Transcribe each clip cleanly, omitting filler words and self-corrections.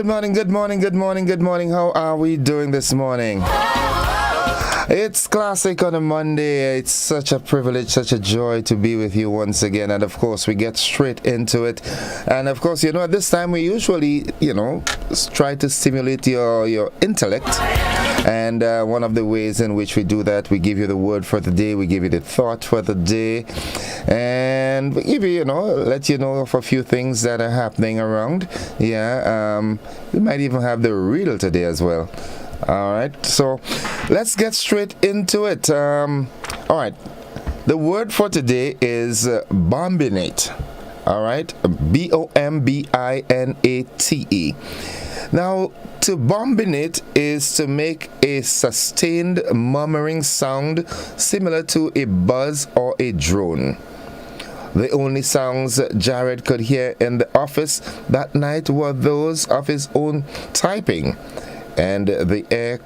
good morning, good morning, good morning, good morning. How are we doing this morning? It's classic on a Monday. It's such a privilege, such a joy to be with you once again. And of course, we get straight into it. And of course, at this time we usually, try to stimulate your intellect. And one of the ways in which we do that, we give you the word for the day, we give you the thought for the day, and we give you, let you know of a few things that are happening around. We might even have the riddle today as well. All right, so let's get straight into it. All right, the word for today is bombinate. All right, bombinate. Now, to bombinate is to make a sustained murmuring sound similar to a buzz or a drone. The only sounds Jared could hear in the office that night were those of his own typing and the air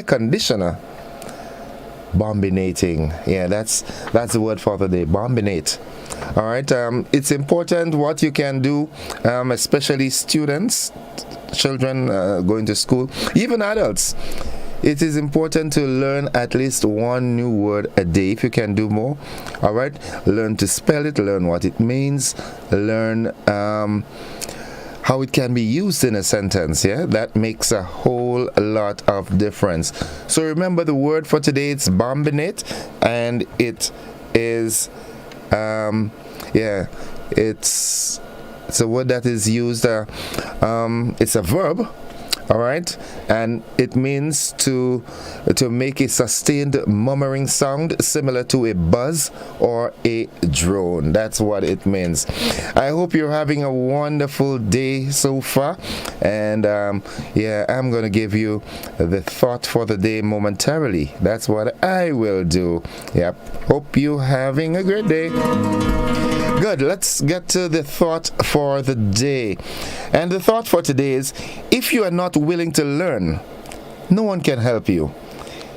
conditioner bombinating. Yeah, that's the word for the day, bombinate. All right, it's important what you can do, especially students, children going to school, even adults. It is important to learn at least one new word a day. If you can do more, all right, learn to spell it, learn what it means, learn how it can be used in a sentence. That makes a whole lot of difference. So remember, the word for today, it's bombinate, and it is it's a word that is used, it's a verb, all right, and it means to make a sustained murmuring sound similar to a buzz or a drone. That's what it means. I hope you're having a wonderful day so far, and I'm going to give you the thought for the day momentarily. That's what I will do. Hope you're having a great day. Good, let's get to the thought for the day. And the thought for today is, if you are not willing to learn, no one can help you.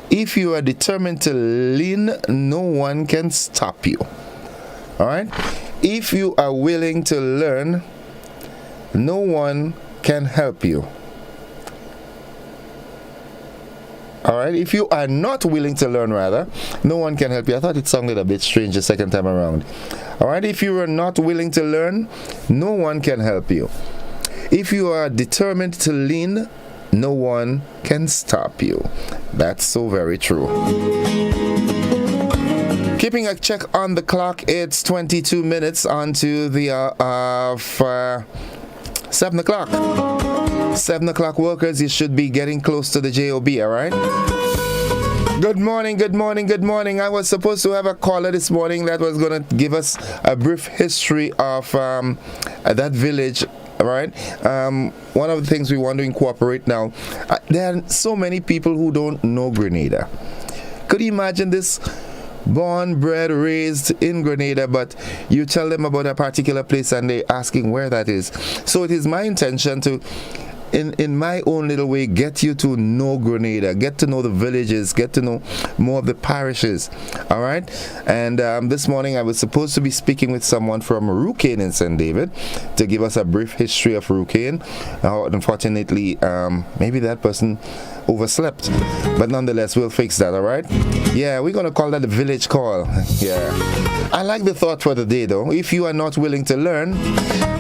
If you are determined to lean, no one can stop you. All right? If you are willing to learn, no one can help you. All right, if you are not willing to learn, rather, no one can help you. I thought it sounded a bit strange the second time around. All right, if you are not willing to learn, no one can help you. If you are determined to lean, no one can stop you. That's so very true. Keeping a check on the clock, it's 22 minutes onto the 7 o'clock. 7 o'clock workers, you should be getting close to the JOB, all right? Good morning, good morning, good morning. I was supposed to have a caller this morning that was going to give us a brief history of that village, all right? One of the things we want to incorporate now, there are so many people who don't know Grenada. Could you imagine this? Born, bred, raised in Grenada, but you tell them about a particular place and they're asking where that is. So it is my intention to, in my own little way, get you to know Grenada, get to know the villages, get to know more of the parishes, all right? And this morning I was supposed to be speaking with someone from Rucane in St. David to give us a brief history of Rucane. Unfortunately, maybe that person overslept, but nonetheless, we'll fix that, all right? Yeah, we're going to call that the village call. Yeah. I like the thought for the day, though. If you are not willing to learn,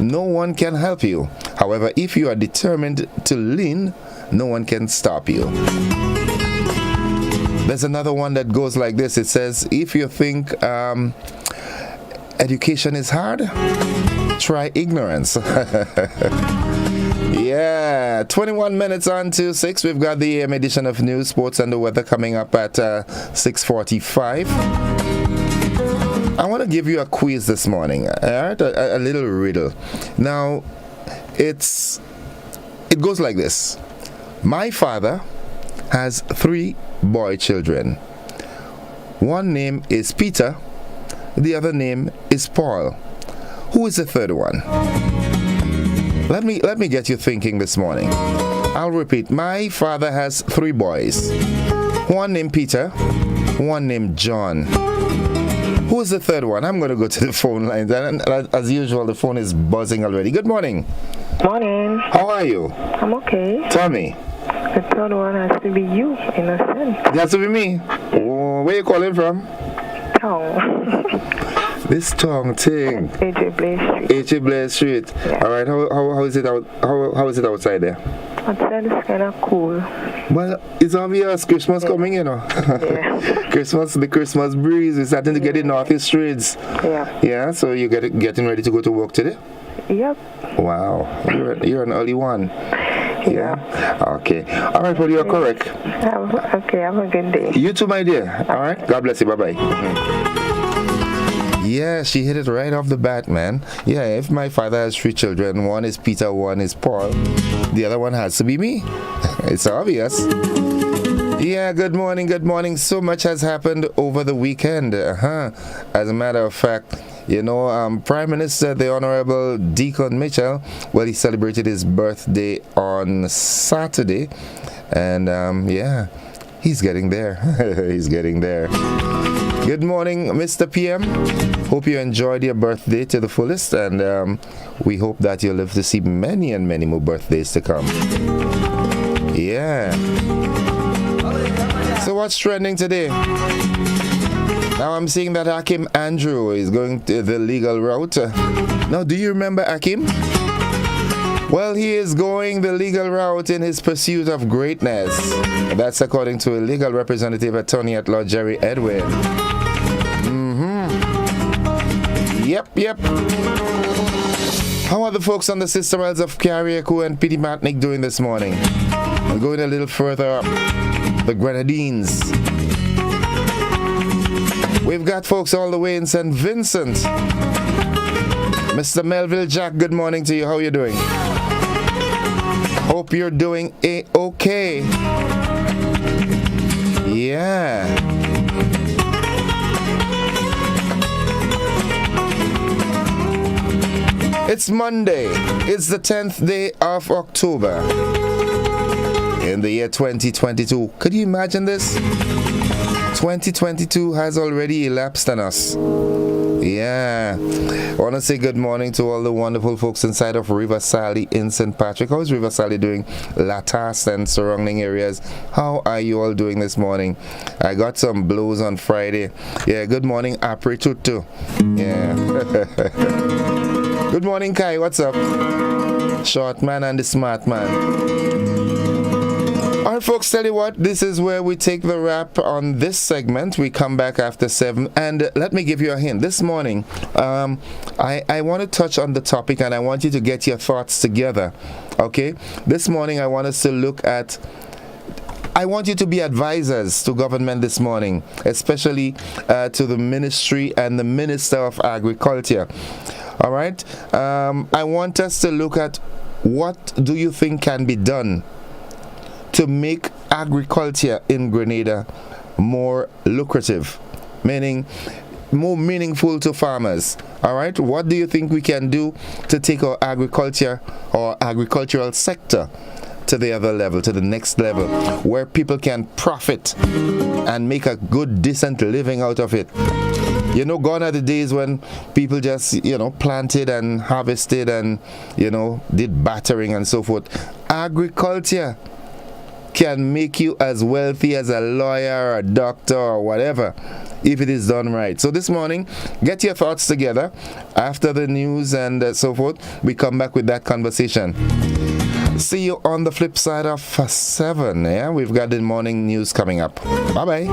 no one can help you. However, if you are determined to lean, no one can stop you. There's another one that goes like this. It says, if you think education is hard, try ignorance. Yeah, 21 minutes on to 6. We've got the AM edition of News, Sports, and the Weather coming up at 6:45. I want to give you a quiz this morning, all right? A little riddle. Now, it goes like this. My father has 3 boy children. One name is Peter, the other name is Paul. Who is the third one? Let me get you thinking this morning. I'll repeat. My father has 3 boys. One named Peter, one named John. Who is the third one? I'm going to go to the phone lines. And as usual, the phone is buzzing already. Good morning. Morning. How are you? I'm okay. Tell me. The third one has to be you, in a sense. It has to be me. Oh, where you calling from? Tongue. This tongue thing. AJ Blaze Street. AJ Blaze Street. Yeah. All right. How is it out? How is it outside there? Outside is kind of cool. Well, it's obvious Christmas coming, you know. Yeah. The Christmas breeze is starting to get in northeast streets. Yeah. Yeah. So you getting ready to go to work today? Yep. Wow. You're an early one. Yeah. Okay. All right. Well, you're correct. Okay. Have a good day. You too, my dear. All right. God bless you. Bye bye. Yeah, she hit it right off the bat, man. Yeah, if my father has 3 children, one is Peter, one is Paul, the other one has to be me. It's obvious. Yeah, good morning, good morning. So much has happened over the weekend. As a matter of fact, you know, Prime Minister, the Honorable Deacon Mitchell, well, he celebrated his birthday on Saturday. And, yeah, he's getting there. He's getting there. Good morning, Mr. PM. Hope you enjoyed your birthday to the fullest, and we hope that you'll live to see many and many more birthdays to come. Yeah. So what's trending today? Now I'm seeing that Hakim Andrew is going to the legal route. Now, do you remember Hakim? Well, he is going the legal route in his pursuit of greatness. That's according to a legal representative attorney at law, Jerry Edwin. Yep. How are the folks on the Sister Wells of Carriacou and Pity Matnick doing this morning? We're going a little further up. The Grenadines. We've got folks all the way in St. Vincent. Mr. Melville Jack, good morning to you. How are you doing? Hope you're doing okay. Yeah. It's Monday. It's the 10th day of October in the year 2022. Could you imagine this? 2022 has already elapsed on us. Yeah. I want to say good morning to all the wonderful folks inside of River Sally in St. Patrick. How is River Sally doing? Latas and surrounding areas. How are you all doing this morning? I got some blows on Friday. Yeah, good morning, Apri Tutu. Yeah. Good morning, Kai. What's up? Short man and the smart man. All right, folks, tell you what, this is where we take the wrap on this segment. We come back after 7, and let me give you a hint. This morning, I want to touch on the topic, and I want you to get your thoughts together, okay? This morning, I want us to look at, I want you to be advisors to government this morning, especially to the ministry and the Minister of Agriculture. All right? I want us to look at what do you think can be done to make agriculture in Grenada more lucrative, meaning more meaningful to farmers. All right? What do you think we can do to take our agriculture or agricultural sector to the other level, to the next level, where people can profit and make a good, decent living out of it? You know, gone are the days when people just, planted and harvested and, did battering and so forth. Agriculture can make you as wealthy as a lawyer or a doctor or whatever if it is done right. So this morning, get your thoughts together. After the news and so forth, we come back with that conversation. See you on the flip side of 7. Yeah, we've got the morning news coming up. Bye-bye.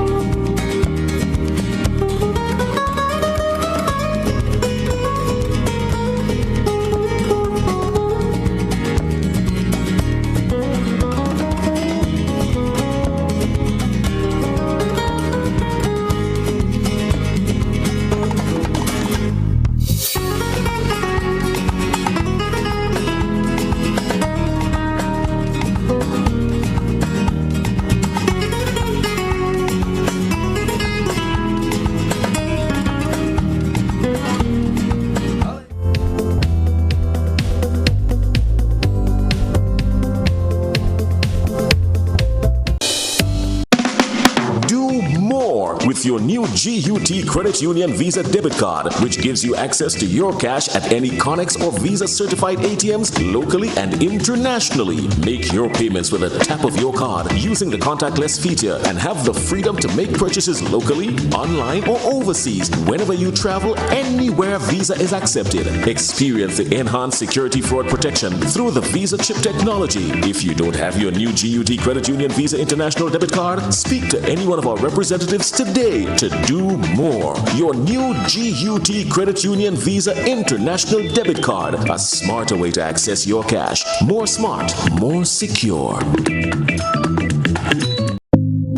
with your new GUT Credit Union Visa debit card, which gives you access to your cash at any Connex or Visa certified ATMs locally and internationally. Make your payments with a tap of your card using the contactless feature and have the freedom to make purchases locally, online, or overseas whenever you travel, anywhere Visa is accepted. Experience the enhanced security fraud protection through the Visa chip technology. If you don't have your new GUT Credit Union Visa International debit card, speak to any one of our representatives today to do more. Your new GUT Credit Union Visa International debit card, a smarter way to access your cash. More smart, more secure.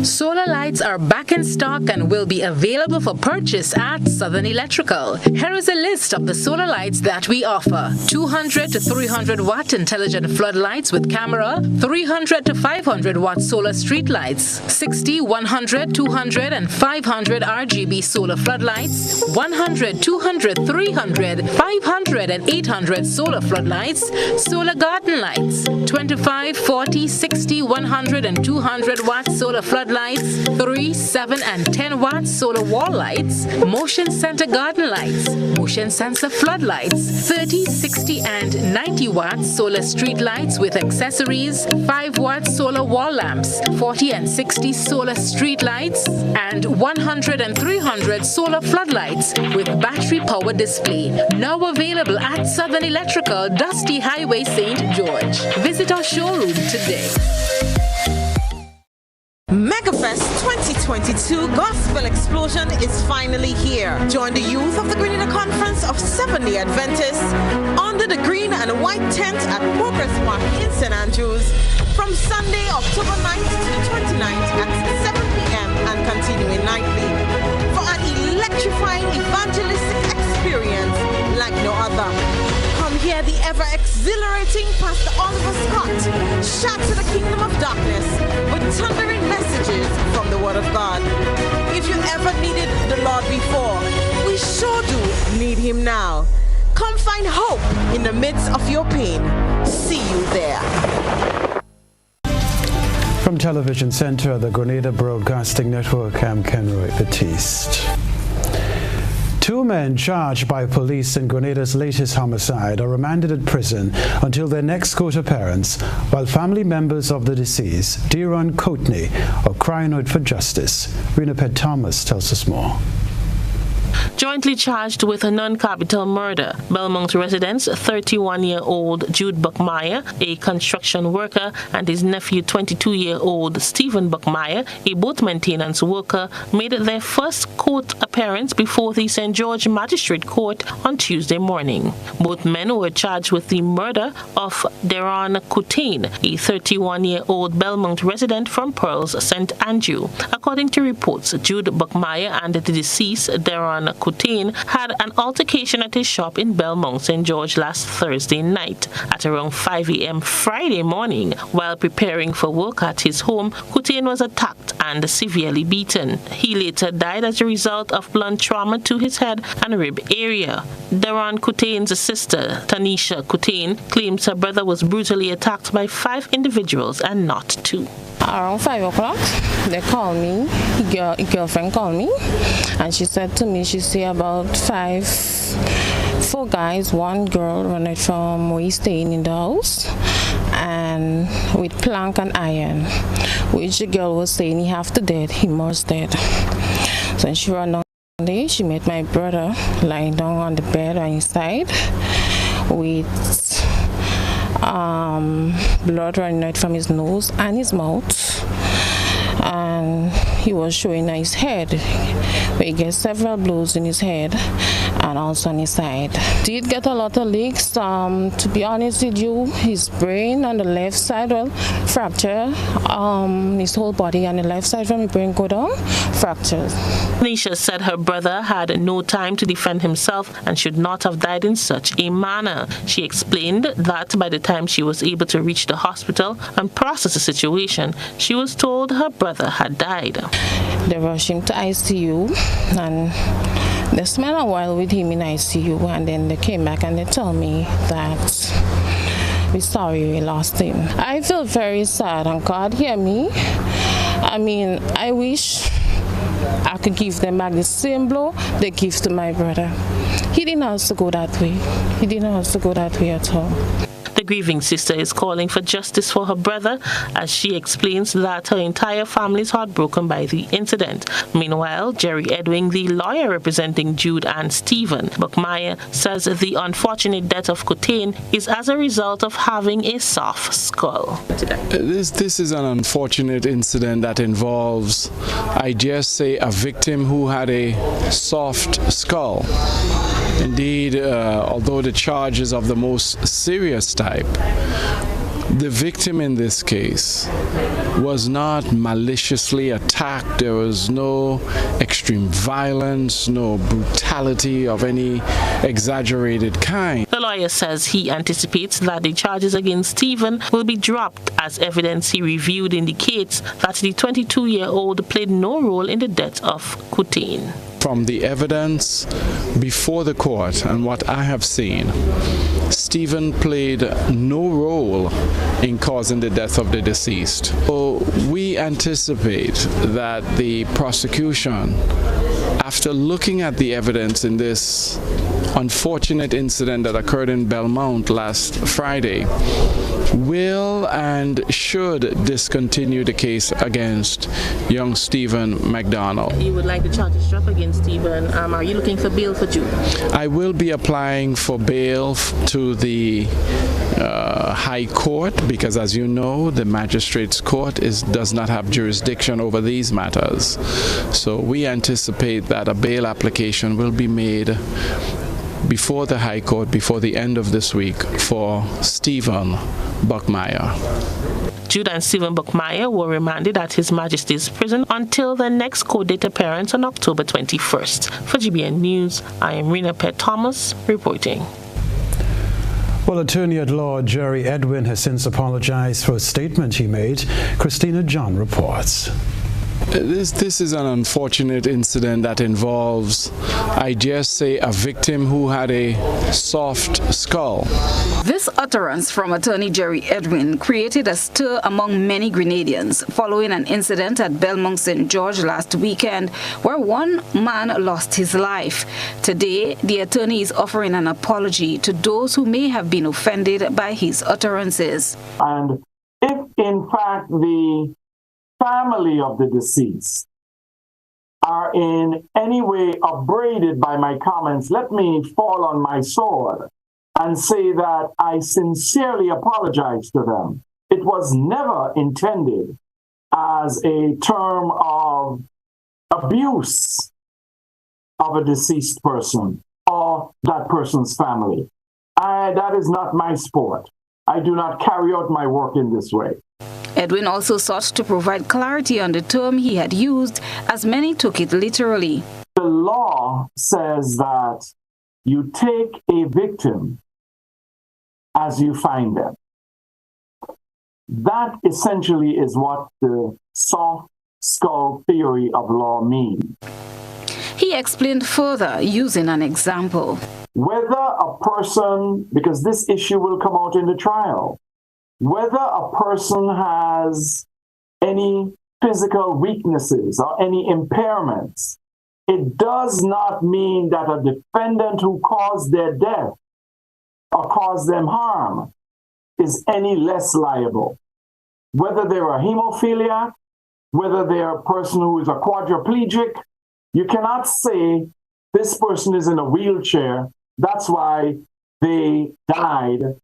Solar lights are back in stock and will be available for purchase at Southern Electrical. Here is a list of the solar lights that we offer. 200 to 300 watt intelligent floodlights with camera, 300 to 500 watt solar street lights, 60, 100, 200 and 500 RGB solar floodlights, 100, 200, 300, 500 and 800 solar floodlights, solar garden lights, 25, 40, 60, 100 and 200 watt solar floodlights, 3, 7 and 10 watt solar wall lights, motion center garden lights, motion sensor floodlights, 30, 60 and 90 watt solar street lights with accessories, 5 watt solar wall lamps, 40 and 60 solar street lights, and 100 and 300 solar floodlights with battery power display. Now available at Southern Electrical, Dusty Highway, St. George. Visit our showroom today. MegaFest 2022 Gospel Explosion is finally here. Join the youth of the Grenada Conference of Seventh-day Adventists under the green and white tent at Progress Park in St. Andrews from Sunday, October 9th to the 29th at 7 p.m. and continuing nightly for an electrifying evangelistic experience like no other. Come hear the ever-exhilarating Pastor Oliver Scott shatter the kingdom of darkness with thundering messages from the Word of God. If you ever needed the Lord before, we sure do need Him now. Come find hope in the midst of your pain. See you there. From Television Center, the Grenada Broadcasting Network, I'm Kenroy Batiste. 2 men charged by police in Grenada's latest homicide are remanded at prison until their next court appearance, while family members of the deceased, Deron Coatney, are crying out for justice. Rena Pett Thomas tells us more. Jointly charged with a non-capital murder, Belmont residents 31-year-old Jude Buckmeyer, a construction worker, and his nephew 22-year-old Stephen Buckmeyer, a boat maintenance worker, made their first court appearance before the St. George Magistrate Court on Tuesday morning. Both men were charged with the murder of Deron Coatney, a 31-year-old Belmont resident from Pearls, St. Andrew. According to reports, Jude Buckmeyer and the deceased, Deron Coatney, had an altercation at his shop in Belmont, St. George last Thursday night. At around 5 a.m. Friday morning, while preparing for work at his home, Coatney was attacked and severely beaten. He later died as a result of blunt trauma to his head and rib area. Deron Coatney's sister, Tanisha Coatney, claims her brother was brutally attacked by 5 individuals and not 2. Around 5 o'clock, they called me, girlfriend called me, and she said to me, she see about 4 guys, 1 girl running from where he's staying in the house, and with plank and iron, which the girl was saying he half to dead, he most dead. So when she ran down there, she met my brother lying down on the bed on his side with blood running out from his nose and his mouth, and he was showing his head where he gets several blows in his head and also on his side. Did get a lot of leaks. To be honest with you, his brain on the left side, well, fracture. His whole body on the left side from his brain go down, fractures. Tanisha said her brother had no time to defend himself and should not have died in such a manner. She explained that by the time she was able to reach the hospital and process the situation, she was told her brother had died. They rushed him to ICU, and they spent a while with him in ICU, and then they came back and they told me that we're sorry we lost him. I feel very sad, and God hear me. I mean, I wish I could give them back the same blow they give to my brother. He didn't have to go that way. He didn't have to go that way at all. The grieving sister is calling for justice for her brother as she explains that her entire family is heartbroken by the incident. Meanwhile, Jerry Edwin, the lawyer representing Jude and Stephen Buckmeyer, says the unfortunate death of Cotain is as a result of having a soft skull. This is an unfortunate incident that involves, I dare say, a victim who had a soft skull. Indeed, although the charge is of the most serious type, the victim in this case was not maliciously attacked. There was no extreme violence, no brutality of any exaggerated kind. The lawyer says he anticipates that the charges against Stephen will be dropped as evidence he reviewed indicates that the 22-year-old played no role in the death of Cotain. From the evidence before the court and what I have seen, Stephen played no role in causing the death of the deceased. So we anticipate that the prosecution, after looking at the evidence in this unfortunate incident that occurred in Belmont last Friday, will and should discontinue the case against young Stephen McDonald. You would like the charges dropped against Stephen. Are you looking for bail for Jude? I will be applying for bail to the High Court because, as you know, the Magistrates Court does not have jurisdiction over these matters. So we anticipate that a bail application will be made before the High Court, before the end of this week, for Stephen Buckmeyer. Jude and Stephen Buckmeyer were remanded at His Majesty's prison until their next court date appearance on October 21st. For GBN News, I am Rena Pett Thomas reporting. Well, Attorney at Law Jerry Edwin has since apologized for a statement he made. Christina John reports. This is an unfortunate incident that involves, I dare say, a victim who had a soft skull. This utterance from Attorney Jerry Edwin created a stir among many Grenadians following an incident at Belmont St. George last weekend where one man lost his life. Today, the attorney is offering an apology to those who may have been offended by his utterances. And if, in fact, the family of the deceased are in any way upbraided by my comments, let me fall on my sword and say that I sincerely apologize to them. It was never intended as a term of abuse of a deceased person or that person's family. That is not my sport. I do not carry out my work in this way. Edwin also sought to provide clarity on the term he had used, as many took it literally. The law says that you take a victim as you find them. That essentially is what the soft skull theory of law means. He explained further using an example. Whether a person, because this issue will come out in the trial, whether a person has any physical weaknesses or any impairments, it does not mean that a defendant who caused their death or caused them harm is any less liable. Whether they're a hemophiliac, whether they're a person who is a quadriplegic, you cannot say this person is in a wheelchair, that's why they died.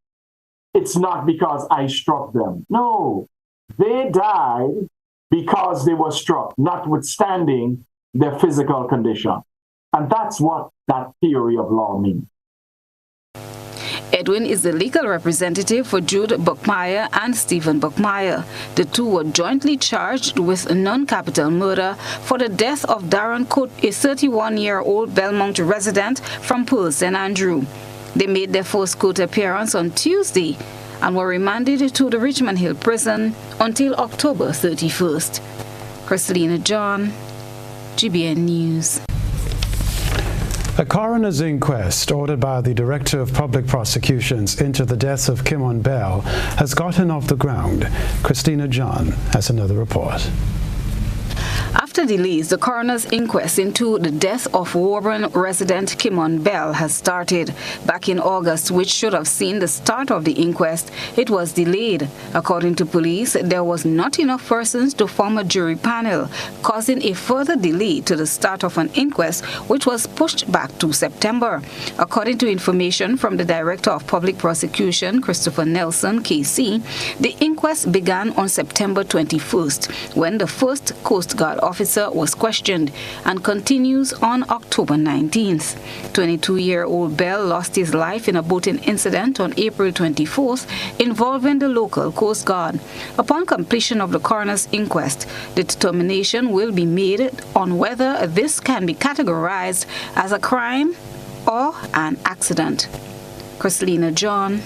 It's not because I struck them. No, they died because they were struck, notwithstanding their physical condition. And that's what that theory of law means. Edwin is the legal representative for Jude Buckmeyer and Stephen Buckmeyer. The two were jointly charged with non-capital murder for the death of Darren Coate, a 31-year-old Belmont resident from Pearl St. Andrew. They made their first court appearance on Tuesday and were remanded to the Richmond Hill prison until October 31st. Christina John, GBN News. A coroner's inquest ordered by the Director of Public Prosecutions into the deaths of Kimon Bell has gotten off the ground. Christina John has another report. After delays, the coroner's inquest into the death of Warburn resident Kimon Bell has started. Back in August, which should have seen the start of the inquest, it was delayed. According to police, there was not enough persons to form a jury panel, causing a further delay to the start of an inquest, which was pushed back to September. According to information from the Director of Public Prosecution, Christopher Nelson, KC, the inquest began on September 21st, when the first Coast Guard officer was questioned, and continues on October 19th. 22-year-old Bell lost his life in a boating incident on April 24th involving the local Coast Guard. Upon completion of the coroner's inquest, the determination will be made on whether this can be categorized as a crime or an accident. Christelina John,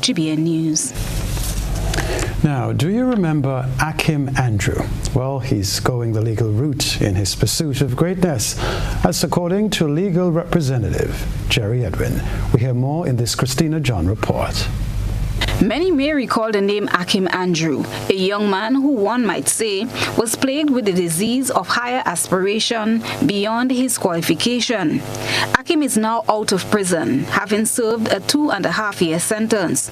GBN News. Now, do you remember Akim Andrew? Well, he's going the legal route in his pursuit of greatness. That's according to legal representative Jerry Edwin. We hear more in this Christelina John report. Many may recall the name Akim Andrew, a young man who one might say was plagued with the disease of higher aspiration beyond his qualification. Akim is now out of prison, having served a 2.5-year sentence.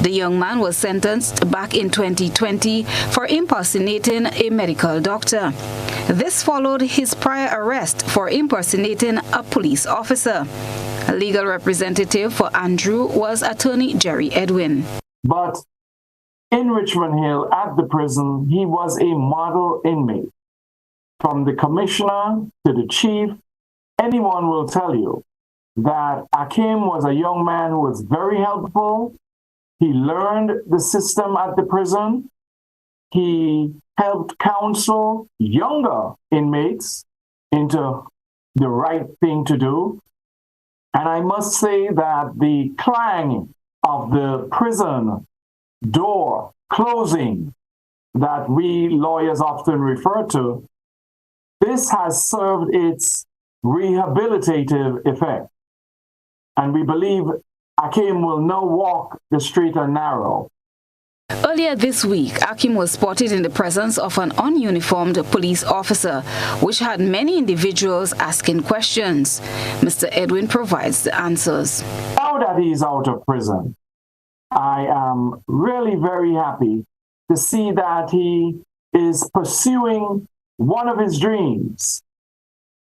The young man was sentenced back in 2020 for impersonating a medical doctor. This followed his prior arrest for impersonating a police officer. A legal representative for Andrew was attorney Jerry Edwin. But in Richmond Hill at the prison, he was a model inmate. From the commissioner to the chief, anyone will tell you that Akim was a young man who was very helpful. He learned the system at the prison. He helped counsel younger inmates into the right thing to do. And I must say that the clang of the prison door closing that we lawyers often refer to, this has served its rehabilitative effect. And we believe Akim will now walk the straight and narrow. Earlier this week, Akim was spotted in the presence of an ununiformed police officer, which had many individuals asking questions. Mr. Edwin provides the answers. Now that he's out of prison, I am really very happy to see that he is pursuing one of his dreams.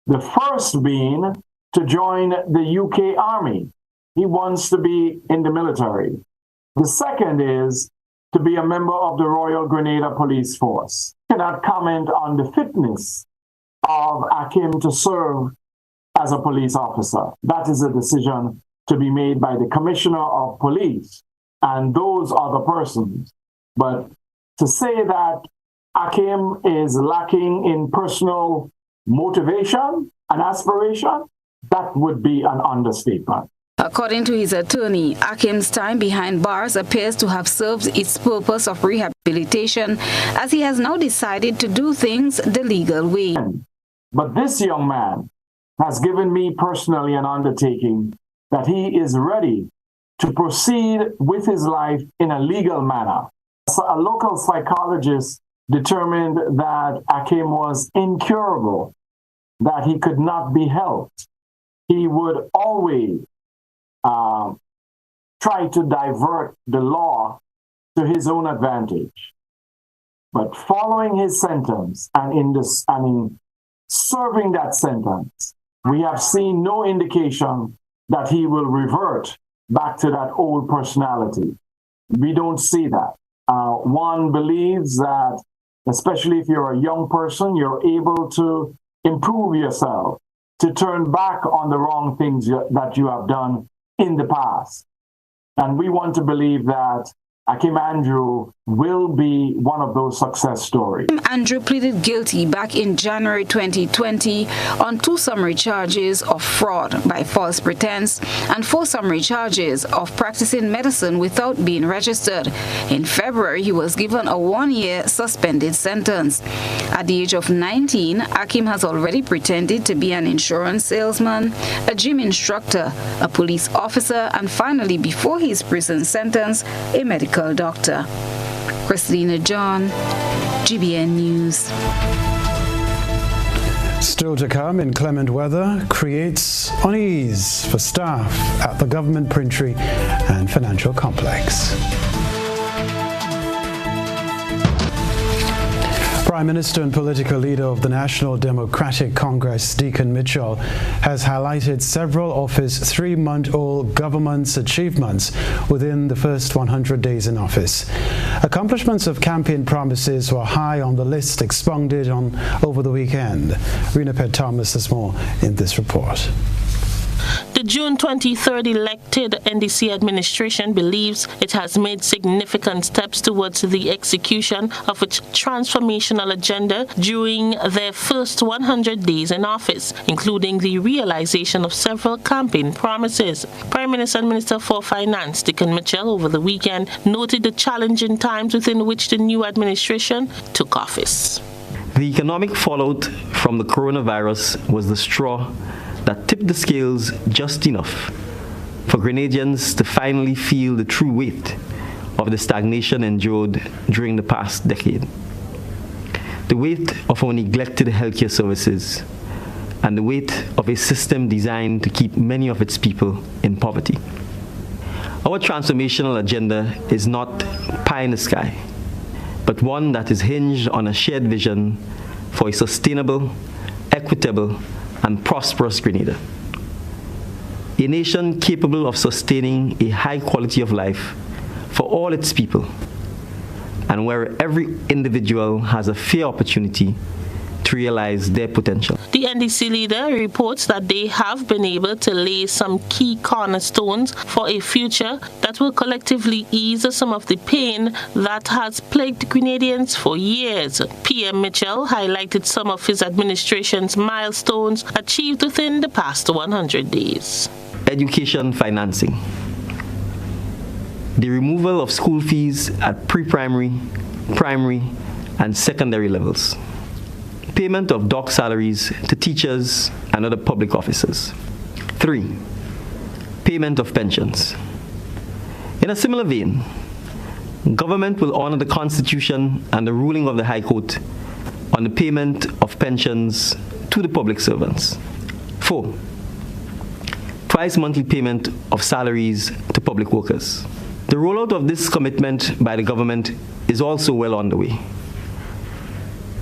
The first being to join the UK Army. He wants to be in the military. The second is to be a member of the Royal Grenada Police Force. I cannot comment on the fitness of Akim to serve as a police officer. That is a decision to be made by the Commissioner of Police and those other persons. But to say that Akim is lacking in personal motivation and aspiration, that would be an understatement. According to his attorney, Akim's time behind bars appears to have served its purpose of rehabilitation, as he has now decided to do things the legal way. But this young man has given me personally an undertaking that he is ready to proceed with his life in a legal manner. So a local psychologist determined that Akim was incurable, that he could not be helped. He would always try to divert the law to his own advantage. But following his sentence and in serving that sentence, we have seen no indication that he will revert back to that old personality. We don't see that. One believes that, especially if you're a young person, you're able to improve yourself, to turn back on the wrong things that you have done in the past. And we want to believe that Akim Andrew will be one of those success stories. Andrew pleaded guilty back in January 2020 on 2 summary charges of fraud by false pretense and 4 summary charges of practicing medicine without being registered. In February, he was given a 1-year suspended sentence. At the age of 19, Akim has already pretended to be an insurance salesman, a gym instructor, a police officer, and finally, before his prison sentence, a medical doctor. Christelina John, GBN News. Still to come, inclement weather creates unease for staff at the government printry and financial complex. Prime Minister and political leader of the National Democratic Congress, Deacon Mitchell, has highlighted several of his 3-month-old government's achievements within the first 100 days in office. Accomplishments of campaign promises were high on the list expounded on over the weekend. Rena Pett Thomas has more in this report. The June 23rd elected NDC administration believes it has made significant steps towards the execution of its transformational agenda during their first 100 days in office, including the realization of several campaign promises. Prime Minister and Minister for Finance, Deacon Mitchell, over the weekend noted the challenging times within which the new administration took office. The economic fallout from the coronavirus was the straw that tipped the scales just enough for Grenadians to finally feel the true weight of the stagnation endured during the past decade. The weight of our neglected healthcare services and the weight of a system designed to keep many of its people in poverty. Our transformational agenda is not pie in the sky, but one that is hinged on a shared vision for a sustainable, equitable, and prosperous Grenada. A nation capable of sustaining a high quality of life for all its people, and where every individual has a fair opportunity to realize their potential. The NDC leader reports that they have been able to lay some key cornerstones for a future that will collectively ease some of the pain that has plagued Grenadians for years. PM Mitchell highlighted some of his administration's milestones achieved within the past 100 days. Education financing. The removal of school fees at pre-primary, primary, and secondary levels. Payment of dock salaries to teachers and other public officers. 3. Payment of pensions. In a similar vein, government will honor the Constitution and the ruling of the High Court on the payment of pensions to the public servants. 4. Twice monthly payment of salaries to public workers. The rollout of this commitment by the government is also well underway.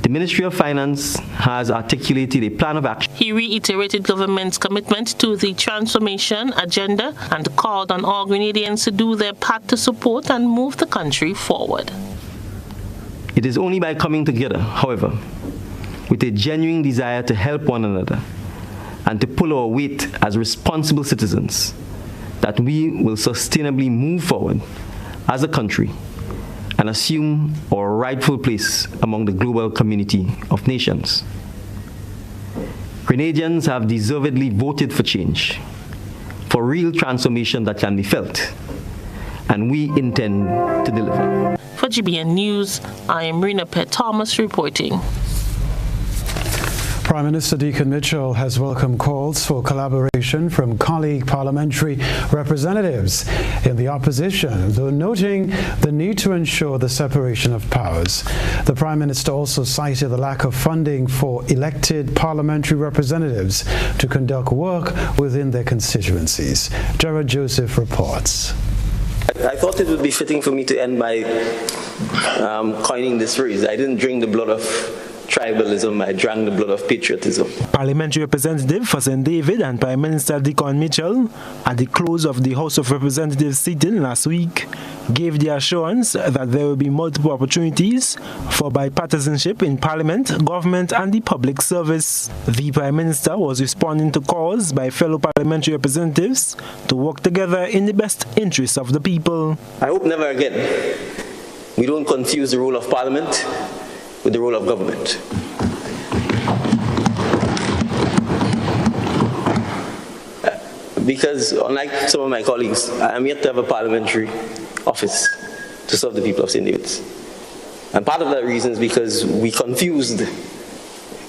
The Ministry of Finance has articulated a plan of action. He reiterated government's commitment to the transformation agenda and called on all Grenadians to do their part to support and move the country forward. It is only by coming together, however, with a genuine desire to help one another and to pull our weight as responsible citizens that we will sustainably move forward as a country and assume our rightful place among the global community of nations. Grenadians have deservedly voted for change, for real transformation that can be felt, and we intend to deliver. For GBN News, I am Rena Pett Thomas reporting. Prime Minister Deacon Mitchell has welcomed calls for collaboration from colleague parliamentary representatives in the opposition, though noting the need to ensure the separation of powers. The Prime Minister also cited the lack of funding for elected parliamentary representatives to conduct work within their constituencies. Jared Joseph reports. I thought it would be fitting for me to end by coining this phrase. I didn't drink the blood of tribalism, I drank the blood of patriotism. Parliamentary Representative for St. David and Prime Minister Deacon Mitchell, at the close of the House of Representatives sitting last week, gave the assurance that there will be multiple opportunities for bipartisanship in Parliament, government and the public service. The Prime Minister was responding to calls by fellow parliamentary representatives to work together in the best interests of the people. I hope never again we don't confuse the role of Parliament with the role of government. Because unlike some of my colleagues, I am yet to have a parliamentary office to serve the people of St. David's. And part of that reason is because we confused,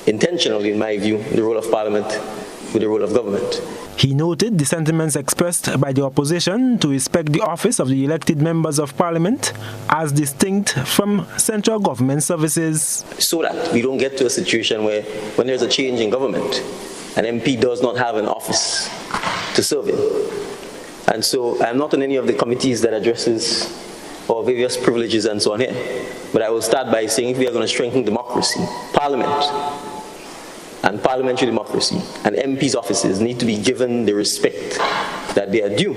intentionally in my view, the role of Parliament with the role of government. He noted the sentiments expressed by the opposition to respect the office of the elected members of parliament as distinct from central government services. So that we don't get to a situation where when there's a change in government, an MP does not have an office to serve in. And so I'm not on any of the committees that addresses or various privileges and so on here. But I will start by saying if we are going to strengthen democracy, Parliament and parliamentary democracy and MPs' offices need to be given the respect that they are due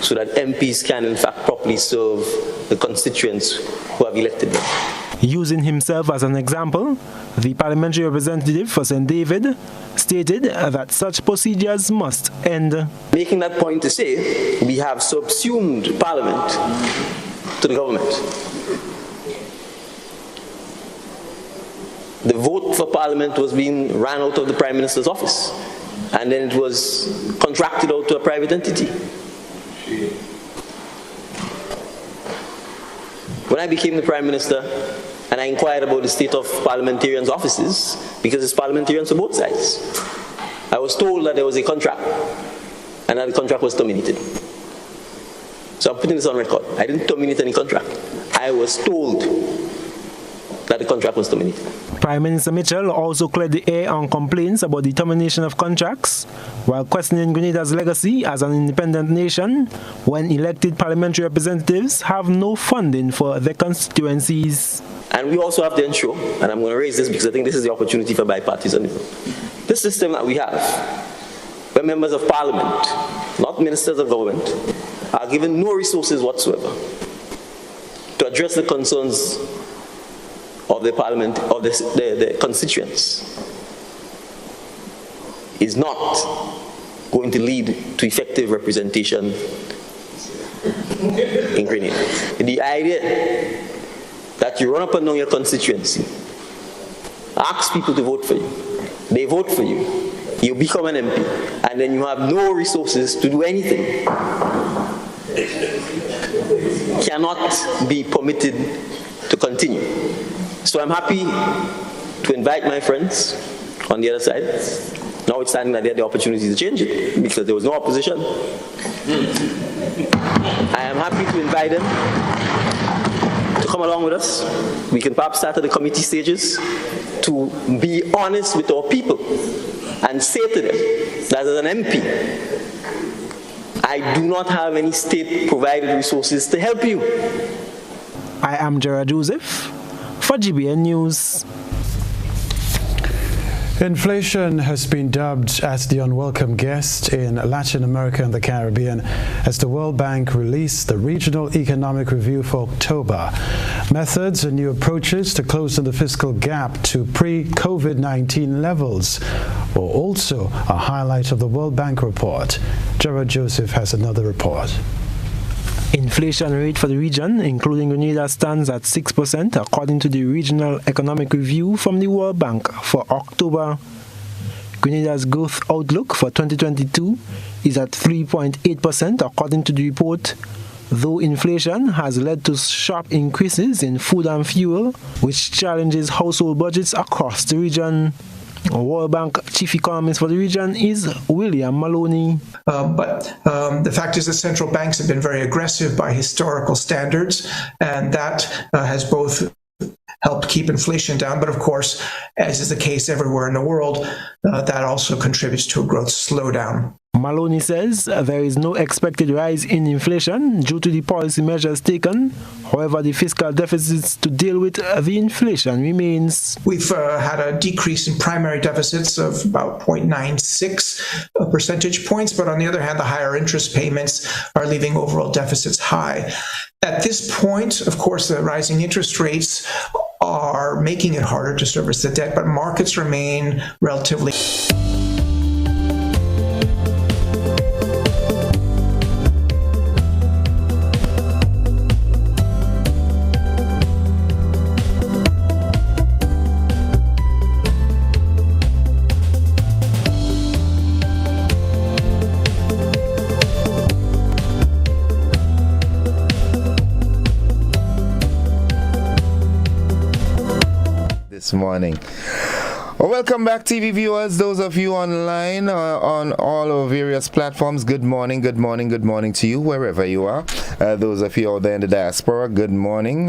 so that MPs can in fact properly serve the constituents who have elected them. Using himself as an example, the parliamentary representative for St. David stated that such procedures must end. Making that point to say we have subsumed Parliament to the government. The vote for Parliament was being ran out of the Prime Minister's office, and then it was contracted out to a private entity. When I became the Prime Minister, and I inquired about the state of parliamentarians' offices, because it's parliamentarians on both sides, I was told that there was a contract, and that the contract was terminated. So I'm putting this on record. I didn't terminate any contract. I was told that the contract was terminated. Prime Minister Mitchell also cleared the air on complaints about the termination of contracts, while questioning Grenada's legacy as an independent nation when elected parliamentary representatives have no funding for their constituencies. And we also have to ensure, and I'm going to raise this because I think this is the opportunity for bipartisanism, this system that we have, where members of parliament, not ministers of government, are given no resources whatsoever to address the concerns of the parliament, of the constituents, is not going to lead to effective representation in Grenada. The idea that you run up and down your constituency, ask people to vote for you, they vote for you, you become an MP, and then you have no resources to do anything, cannot be permitted to continue. So I'm happy to invite my friends on the other side, notwithstanding that they had the opportunity to change it because there was no opposition. I am happy to invite them to come along with us. We can perhaps start at the committee stages to be honest with our people and say to them that as an MP, I do not have any state-provided resources to help you. I am Gerard Joseph for GBN News. Inflation has been dubbed as the unwelcome guest in Latin America and the Caribbean as the World Bank released the Regional Economic Review for October. Methods and new approaches to closing the fiscal gap to pre-COVID-19 levels were also a highlight of the World Bank report. Gerard Joseph has another report. Inflation rate for the region, including Grenada, stands at 6% according to the Regional Economic Review from the World Bank for October. Grenada's growth outlook for 2022 is at 3.8% according to the report, though inflation has led to sharp increases in food and fuel, which challenges household budgets across the region. World Bank Chief Economist for the region is William Maloney. But the fact is that central banks have been very aggressive by historical standards, and that has both helped keep inflation down. But of course, as is the case everywhere in the world, that also contributes to a growth slowdown. Maloney says there is no expected rise in inflation due to the policy measures taken. However, the fiscal deficits to deal with the inflation remains. We've had a decrease in primary deficits of about 0.96 percentage points, but on the other hand, the higher interest payments are leaving overall deficits high. At this point, of course, the rising interest rates are making it harder to service the debt, but markets remain relatively... This morning. Welcome back, TV viewers. Those of you online on all our various platforms, good morning to you, wherever you are. Those of you out there in the diaspora, good morning.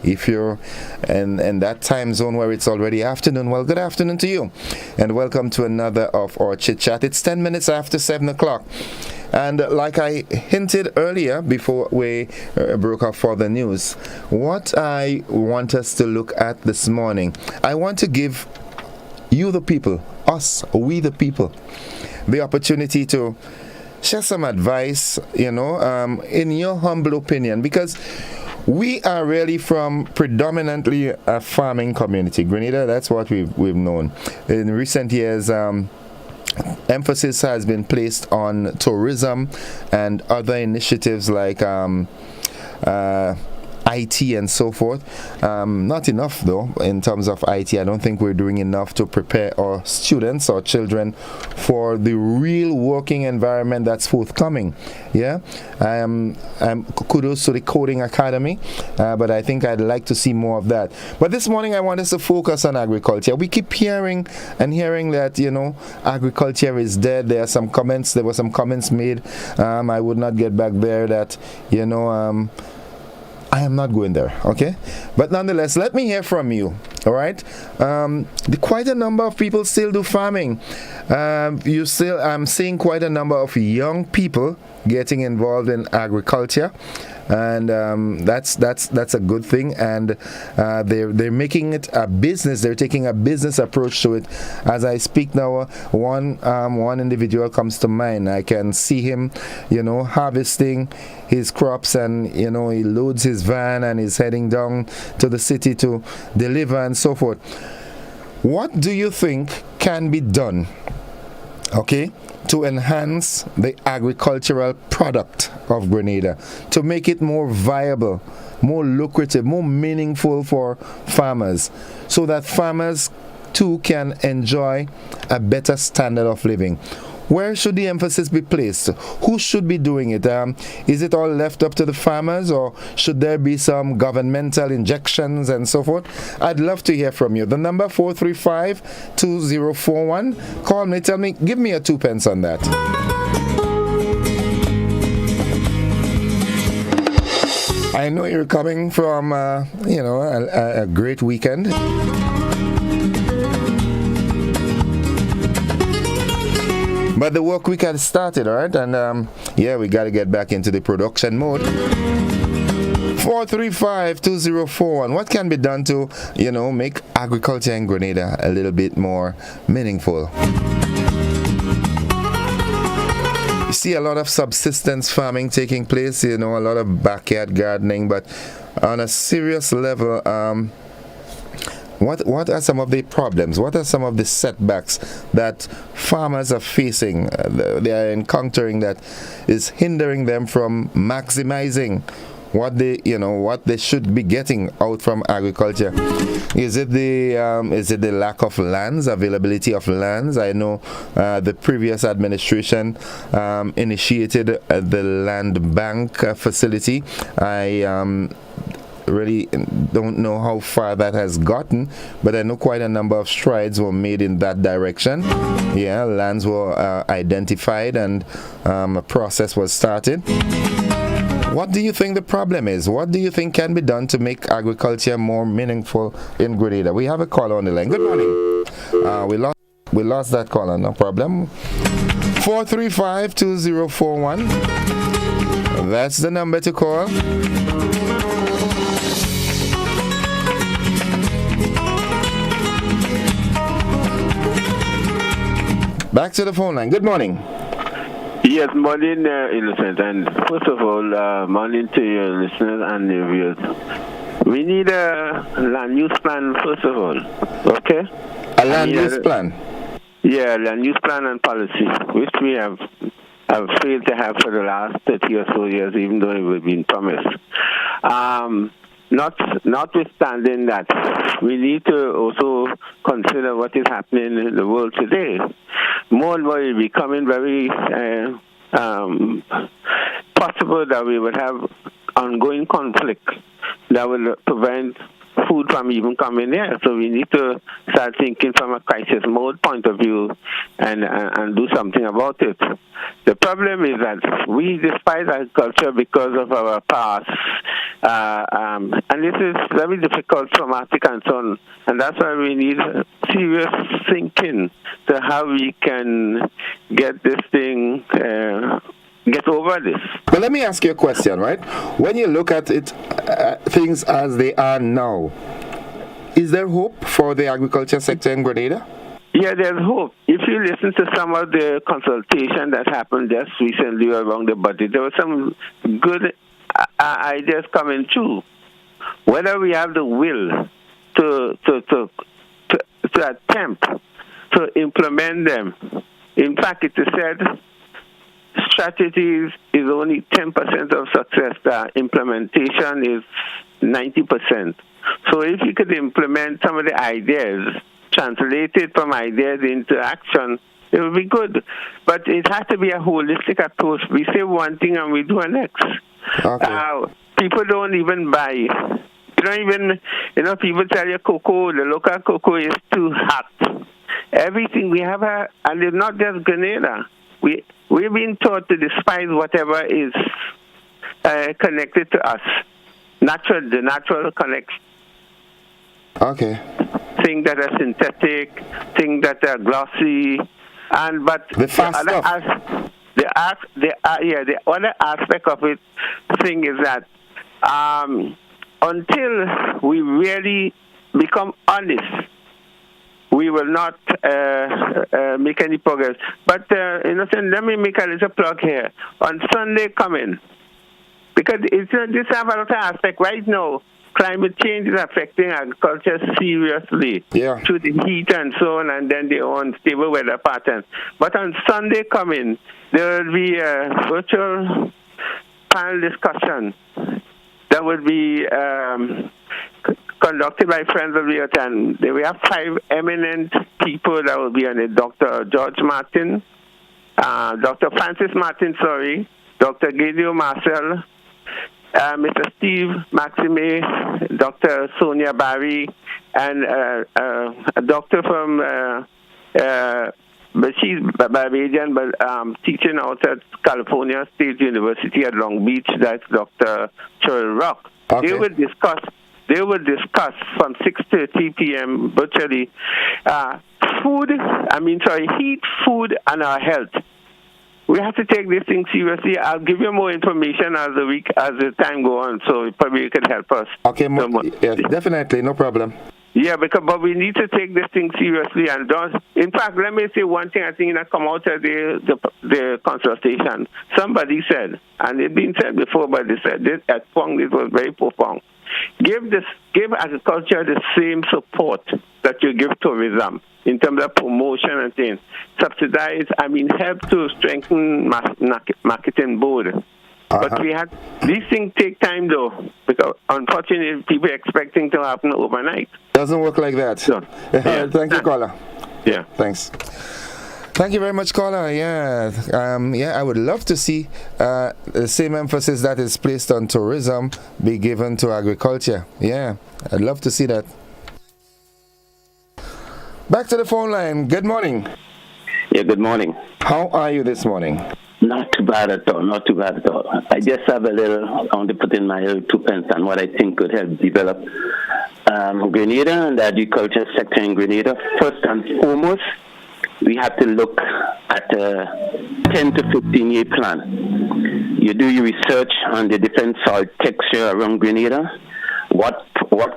If you're in that time zone where it's already afternoon, well, good afternoon to you. And welcome to another of our Chit Chat. It's 10 minutes after 7 o'clock. And like I hinted earlier before we broke off for the news, what I want us to look at this morning, I want to give you the people, we the people, the opportunity to share some advice, in your humble opinion, because we are really from predominantly a farming community. Grenada, that's what we've known. In recent years, emphasis has been placed on tourism and other initiatives like IT and so forth. Not enough though in terms of IT. I don't think we're doing enough to prepare our students or children for the real working environment that's forthcoming. Yeah, kudos to the Coding Academy, but I think I'd like to see more of that. But this morning I want us to focus on agriculture. We keep hearing that agriculture is dead. There were some comments made. I would not get back there that I am not going there, okay? But nonetheless, let me hear from you, all right? Quite a number of people still do farming. I'm seeing quite a number of young people getting involved in agriculture, and that's a good thing. And they're making it a business. They're taking a business approach to it. As I speak now, one individual comes to mind. I can see him, harvesting his crops, and he loads his van and is heading down to the city to deliver and so forth. What do you think can be done, okay, to enhance the agricultural product of Grenada, to make it more viable, more lucrative, more meaningful for farmers, so that farmers too can enjoy a better standard of living? Where should the emphasis be placed? Who should be doing it? Is it all left up to the farmers, or should there be some governmental injections and so forth? I'd love to hear from you. The number 435-2041. Call me, tell me, give me a 2 pence on that. I know you're coming from, a great weekend. But the work week has started, all right? And we got to get back into the production mode. 435-2041. What can be done to, make agriculture in Grenada a little bit more meaningful? You see a lot of subsistence farming taking place, a lot of backyard gardening, but on a serious level, What are some of the problems? What are some of the setbacks that farmers are facing, they are encountering, that is hindering them from maximizing what they should be getting out from agriculture? Is it the lack of lands, availability of lands? I know the previous administration initiated the land bank facility. I really don't know how far that has gotten, but I know quite a number of strides were made in that direction. Yeah, lands were identified, and a process was started. What do you think the problem is? What do you think can be done to make agriculture more meaningful in Grenada? We have a caller on the line. Good morning. We lost that caller, no problem. 435-2041. That's the number to call. Back to the phone line. Good morning. Yes, morning, Innocent. And first of all, morning to your listeners and your viewers. We need a land use plan, first of all. Okay? A land use plan? Yeah, land use plan and policy, which we have failed to have for the last 30 or so years, even though it was been promised. Notwithstanding that, we need to also consider what is happening in the world today. More and more it is becoming very possible that we would have ongoing conflict that will prevent food from even coming here. So we need to start thinking from a crisis mode point of view and do something about it. The problem is that we despise agriculture because of our past, and this is very difficult, traumatic, and so on. And that's why we need serious thinking to how we can get this thing. Get over this. But let me ask you a question, right? When you look at it, things as they are now, is there hope for the agriculture sector in Grenada? Yeah, there's hope. If you listen to some of the consultation that happened just recently around the budget, there were some good ideas coming through. Whether we have the will to attempt to implement them. In fact, it is said strategies is only 10% of success. The implementation is 90%. So if you could implement some of the ideas, translate it from ideas into action, it would be good. But it has to be a holistic approach. We say one thing and we do the next. Okay. People don't even buy. You don't even, people tell you cocoa, the local cocoa is too hot. Everything we have, and it's not just Grenada. We've been taught to despise whatever is connected to us. The natural connection. Okay. Things that are synthetic, things that are glossy, but the fast stuff. The other aspect of it thing is that until we really become honest, we will not make any progress. But, let me make a little plug here. On Sunday coming, because this have another aspect right now, climate change is affecting agriculture seriously through the heat and so on, and then the unstable weather pattern. But on Sunday coming, there will be a virtual panel discussion that will be conducted by Friends of the Earth, and we have 5 eminent people that will be on it. Dr. George Martin, Dr. Francis Martin, Dr. Gideon Marcel, Mr. Steve Maxime, Dr. Sonia Barry, and a doctor from, but she's Barbadian, but teaching out at California State University at Long Beach. That's Dr. Cheryl Rock. Okay. They will discuss from 6:30 p.m. virtually heat, food, and our health. We have to take this thing seriously. I'll give you more information as the time goes on, so probably you can help us. Okay, yes, definitely, no problem. Yeah, but we need to take this thing seriously and don't. In fact, let me say one thing I think that come out of the consultation. Somebody said, and it's been said before, but they said this at Pong, this was very profound. Give agriculture the same support that you give tourism in terms of promotion and things. Subsidize, help to strengthen marketing board. But these things take time though, because unfortunately people are expecting to happen overnight. Doesn't work like that. So, Thank you, caller. Yeah. Thanks. Thank you very much, caller. I would love to see the same emphasis that is placed on tourism be given to agriculture. Yeah, I'd love to see that. Back to the phone line. Good morning. Yeah, good morning. How are you this morning? Not too bad at all, not too bad at all. I just have a little, I want to put in my little 2 pence on what I think could help develop Grenada and the agriculture sector in Grenada. First and foremost, we have to look at a 10 to 15-year plan. You do your research on the different soil texture around Grenada, what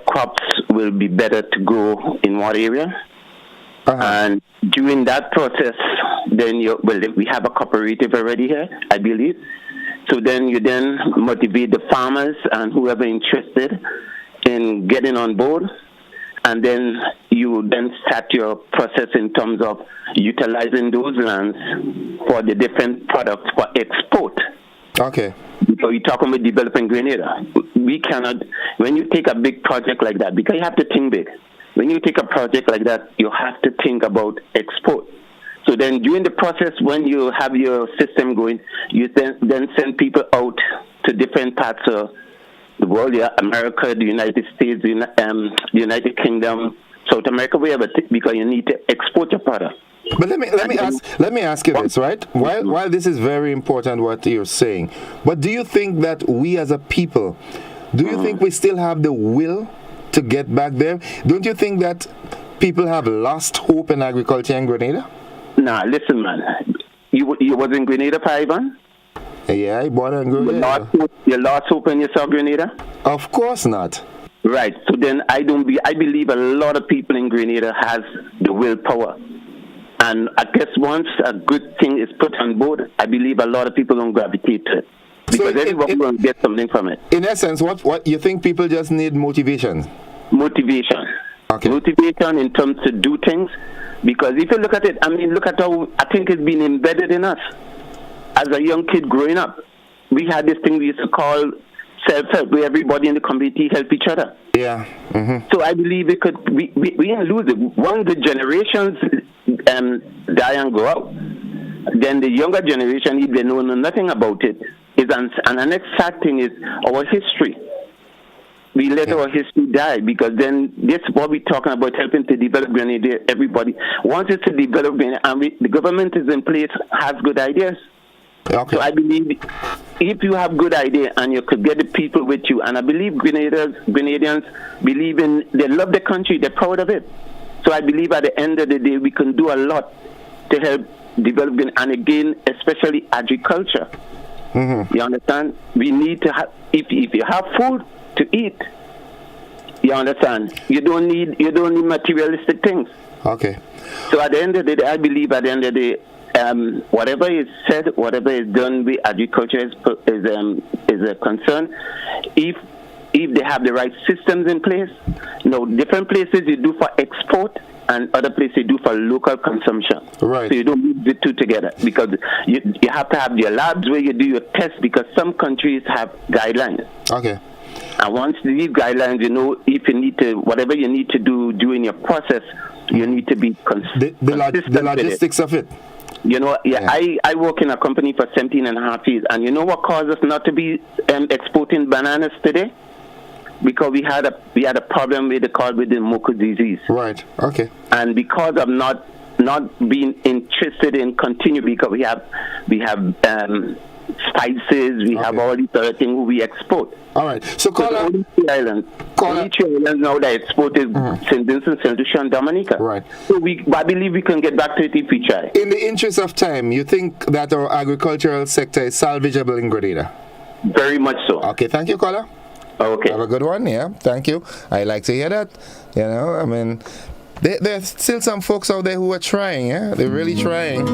crops will be better to grow in what area. And during that process, then we have a cooperative already here, I believe. So then you motivate the farmers and whoever interested in getting on board. And then you then start your process in terms of utilizing those lands for the different products for export. Okay. So you're talking about developing Grenada. We cannot, when you take a big project like that, because you have to think big. When you take a project like that, you have to think about export. So then during the process, when you have your system going, you then send people out to different parts of the world, yeah, America, the United States, the United Kingdom, South America, wherever, because you need to export your product. But let me ask you this, right? While this is very important what you're saying, but do you think that we as a people, do you think we still have the will to get back there? Don't you think that people have lost hope in agriculture in Grenada? Nah, listen, man. You was in Grenada, Ivan? Yeah, I born in Grenada. You lost hope in yourself, Grenada? Of course not. Right. So then I believe a lot of people in Grenada has the willpower. And I guess once a good thing is put on board, I believe a lot of people don't gravitate to it. Because everybody will get something from it. In essence, what you think people just need motivation? Motivation. Okay. Motivation in terms to do things. Because if you look at it, I mean, look at how I think it's been embedded in us. As a young kid growing up, we had this thing we used to call self-help, where everybody in the community help each other. Yeah. Mm-hmm. So I believe we didn't lose it. Once the generations die and go out, then the younger generation, if they know nothing about it, and the next sad thing is our history. We let our history die, because then this is what we're talking about, helping to develop Grenada. Everybody wants it to develop Grenada, and the government is in place, has good ideas. Okay. So I believe if you have good idea and you could get the people with you, and I believe Grenadians believe they love the country, they're proud of it. So I believe at the end of the day, we can do a lot to help develop, and again, especially agriculture. Mm-hmm. You understand? We need to have, if you have food to eat, you understand? You don't need materialistic things. Okay. So at the end of the day, I believe at the end of the day, whatever is said, whatever is done with agriculture is a concern. If they have the right systems in place, different places you do for export and other places you do for local consumption. Right. So you don't mix the two together, because you have to have your labs where you do your tests, because some countries have guidelines. Okay. And once these guidelines, if you need to, whatever you need to do during your process, you need to be consistent. The logistics of it. I work in a company for 17 and a half years, and you know what caused us not to be exporting bananas today? Because we had a problem with the mocha disease. Right. Okay. And because of not being interested in continue, because we have spices, we have all these other things we export. All right. So all these islands now that exported St. Vincent, St. Lucia, and Dominica. Right. So I believe we can get back to it if we try. In the interest of time, you think that our agricultural sector is salvageable in Grenada? Very much so. Okay. Thank you, caller. Okay. Have a good one. Yeah. Thank you. I like to hear that. I mean, there's still some folks out there who are trying. Yeah. They're really trying.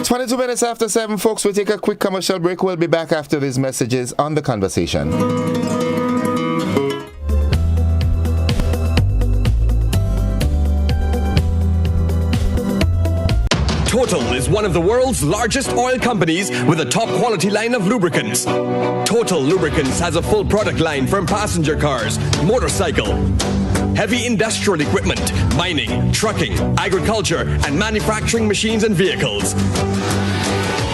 22 minutes after 7, folks. We'll take a quick commercial break. We'll be back after these messages on The Conversation. Total is one of the world's largest oil companies with a top quality line of lubricants. Total Lubricants has a full product line from passenger cars, motorcycle, heavy industrial equipment, mining, trucking, agriculture, and manufacturing machines and vehicles.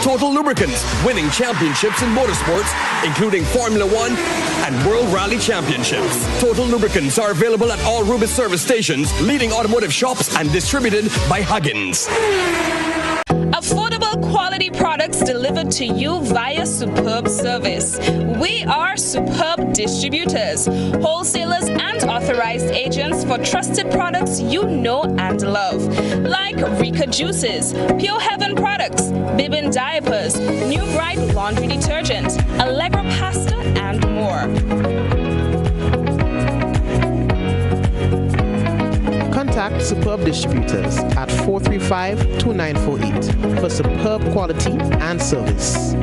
Total Lubricants, winning championships in motorsports, including Formula One and World Rally Championships. Total Lubricants are available at all Rubis service stations, leading automotive shops, and distributed by Huggins. Affordable quality products delivered to you via Superb Service. We are Superb Distributors, wholesalers and authorized agents for trusted products you know and love, like Rika Juices, Pure Heaven products, Bibin diapers, New Bright laundry detergent, Allegra pasta, and more. Contact Superb Distributors at 435-2948 for superb quality and service.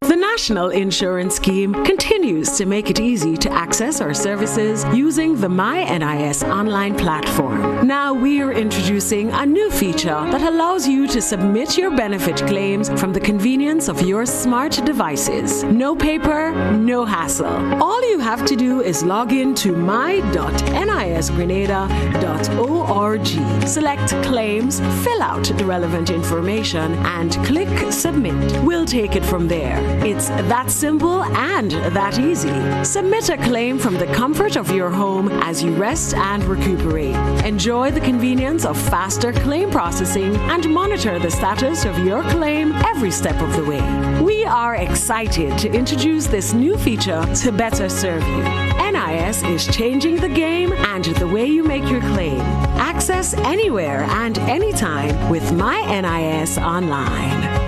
The national insurance scheme continues to make it easy to access our services using the MyNIS online platform. Now we're introducing a new feature that allows you to submit your benefit claims from the convenience of your smart devices. No paper, no hassle. All you have to do is log in to my.nisgrenada.org. Select claims, fill out the relevant information, and click submit. We'll take it from there. It's that simple and that easy. Submit a claim from the comfort of your home as you rest and recuperate. Enjoy the convenience of faster claim processing and monitor the status of your claim every step of the way. We are excited to introduce this new feature to better serve you. NIS is changing the game and the way you make your claim. Access anywhere and anytime with MyNIS Online.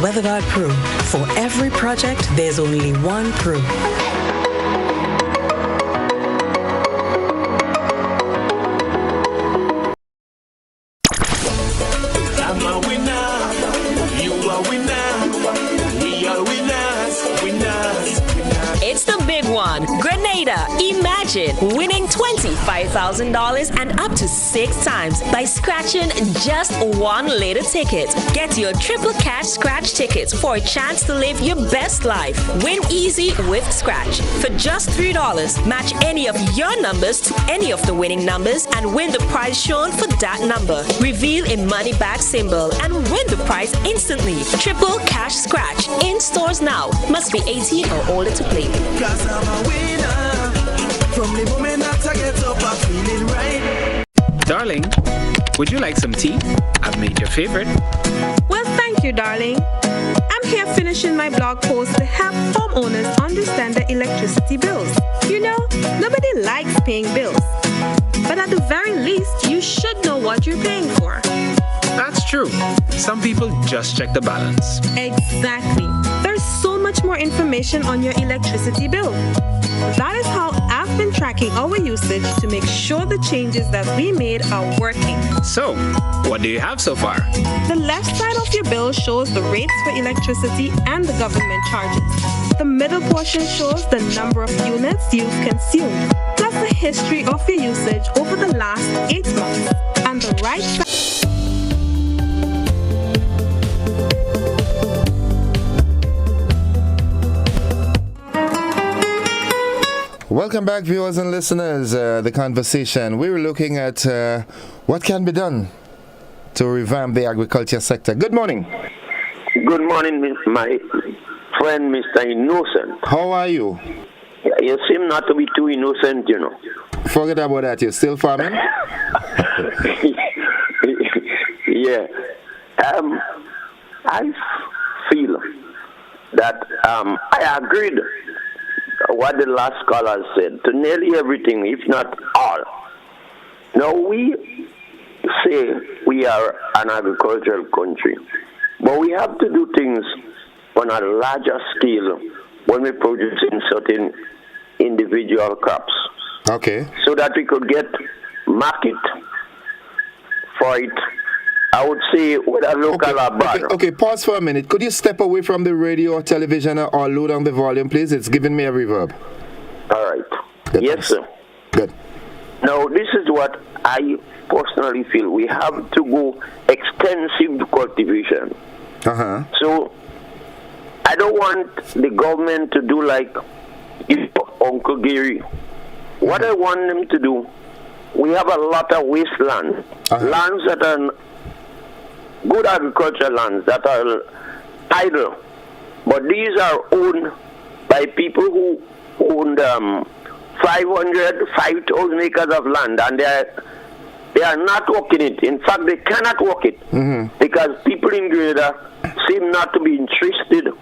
WeatherGuard Pro. For every project, there's only one Pro. I'm a winner. You are winner. We are winners. Winners. It's the big one. Grenada. Imagine winning $25,000 and up to 6 times by scratching just one little ticket. Get your triple cash scratch tickets for a chance to live your best life. Win easy with Scratch. For just $3, match any of your numbers to any of the winning numbers and win the prize shown for that number. Reveal a money back symbol and win the prize instantly. Triple cash scratch in stores now. Must be 18 or older to play. 'Cause I'm a winner. From the moment that I get up, I'm feeling right. Darling, would you like some tea? I've made your favorite. Well, thank you, darling. I'm here finishing my blog post to help homeowners understand their electricity bills. You know, nobody likes paying bills. But at the very least, you should know what you're paying for. That's true. Some people just check the balance. Exactly. There's so much more information on your electricity bill. That is how I've been tracking our usage to make sure the changes that we made are working. So, what do you have so far? The left side of your bill shows the rates for electricity and the government charges. The middle portion shows the number of units you've consumed, plus the history of your usage over the last 8 months. And the right side. Welcome back, viewers and listeners. The conversation. We were looking at what can be done to revamp the agriculture sector. Good morning. Good morning, my friend, Mr. Innocent. How are you? You seem not to be too innocent, you know. Forget about that. You're still farming? Yeah. I feel that I agreed what the last caller said to nearly everything, if not all. Now, we say we are an agricultural country, but we have to do things on a larger scale when we're producing certain individual crops. Okay. So that we could get market for it, I would say, with a local abroad. Okay, pause for a minute. Could you step away from the radio or television or low down the volume, please? It's giving me a reverb. All right. Good. Yes, sir. Good. Now, this is what I personally feel. We have to go extensive cultivation. Uh-huh. So, I don't want the government to do like Uncle Gary. What I want them to do, we have a lot of wasteland, lands that are good agricultural lands that are idle, but these are owned by people who owned 5,000 acres of land, and they are not working it. In fact, they cannot work it because people in Grenada seem not to be interested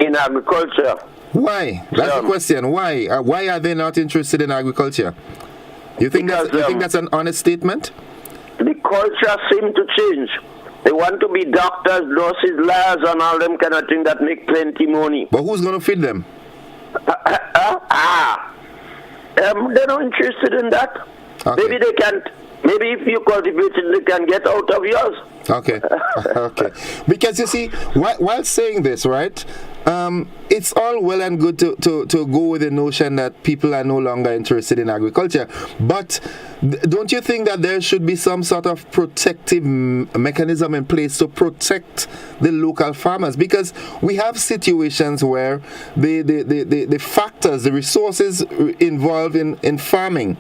in agriculture. Why? That's the question. Why? Why are they not interested in agriculture? You think that's an honest statement? The culture seems to change. They want to be doctors, nurses, lawyers, and all them kind of things that make plenty money. But who's going to feed them? They're not interested in that. Okay. Maybe they can't. Maybe if you cultivate it, they can get out of yours. Okay. Okay. Because you see, while saying this, right, it's all well and good to go with the notion that people are no longer interested in agriculture. But don't you think that there should be some sort of protective mechanism in place to protect the local farmers? Because we have situations where the factors, the resources involved in farming,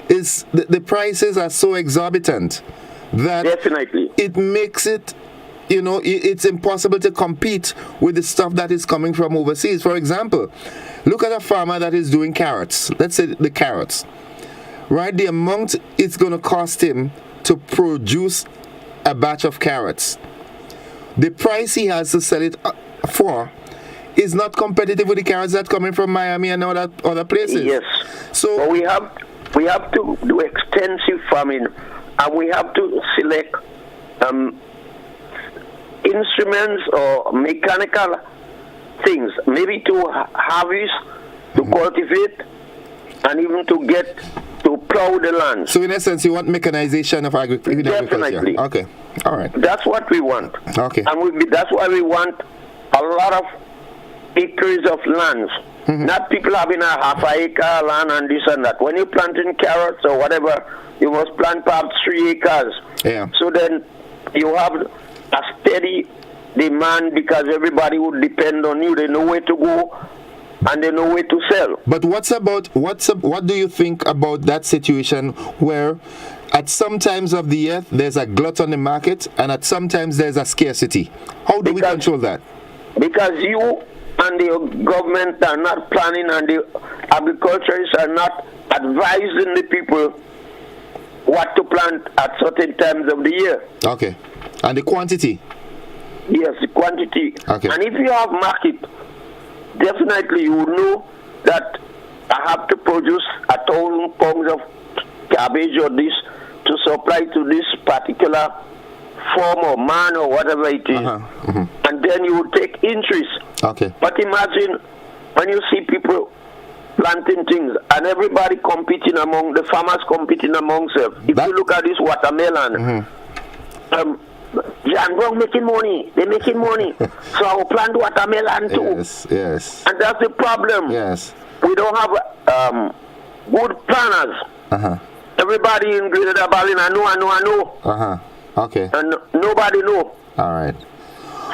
is the prices are so exorbitant that definitely it makes it, you know, it's impossible to compete with the stuff that is coming from overseas. For example, look at a farmer that is doing carrots. Let's say the carrots, right? The amount it's going to cost him to produce a batch of carrots, the price he has to sell it for is not competitive with the carrots that coming from Miami and other places. Yes. So but we have to do extensive farming, and we have to select instruments or mechanical things, maybe to harvest, to cultivate, and even to plow the land. So in essence, you want mechanization of agriculture? Definitely. Okay. All right. That's what we want. Okay. And that's why we want a lot of acres of lands. Not people having a half an acre land and this and that. When you're planting carrots or whatever, you must plant perhaps 3 acres. Yeah. So then you have a steady demand because everybody would depend on you. They know where to go and they know where to sell. But what do you think about that situation where at some times of the year there's a glut on the market and at some times there's a scarcity? How do we control that? Because you and the government are not planning, and the agriculturists are not advising the people what to plant at certain times of the year. Okay. And the quantity? Yes, the quantity. Okay. And if you have market, definitely you will know that I have to produce 1,000 pounds of cabbage or this to supply to this particular farm or man or whatever it is. And then you will take interest. Okay. But imagine when you see people planting things and everybody competing among the farmers competing amongst them. If you look at this watermelon, John Brown making money. They're making money. So I will plant watermelon too. Yes. And that's the problem. Yes. We don't have good planners. Everybody in Grenada Valley, I know. Okay. And nobody know. All right.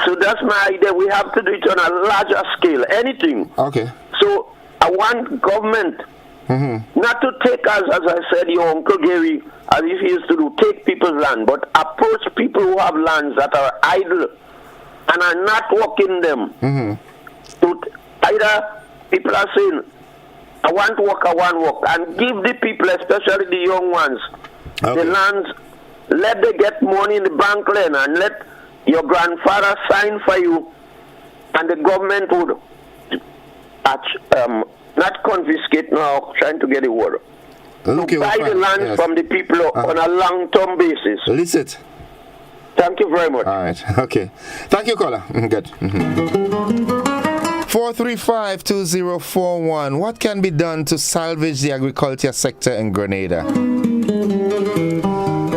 So that's my idea. We have to do it on a larger scale. Anything. Okay. So I want government not to take us, as I said, your Uncle Gary, as if he used to do, take people's land, but approach people who have lands that are idle and are not working them. So either people are saying, I want work, and give the people, especially the young ones, the lands, let them get money in the bank lane and let your grandfather sign for you, and the government would not confiscate now, trying to get a word. Okay, buy the land from the people on a long-term basis. Licit. Thank you very much. All right. Okay. Thank you, caller. Good. 435-2041. What can be done to salvage the agriculture sector in Grenada?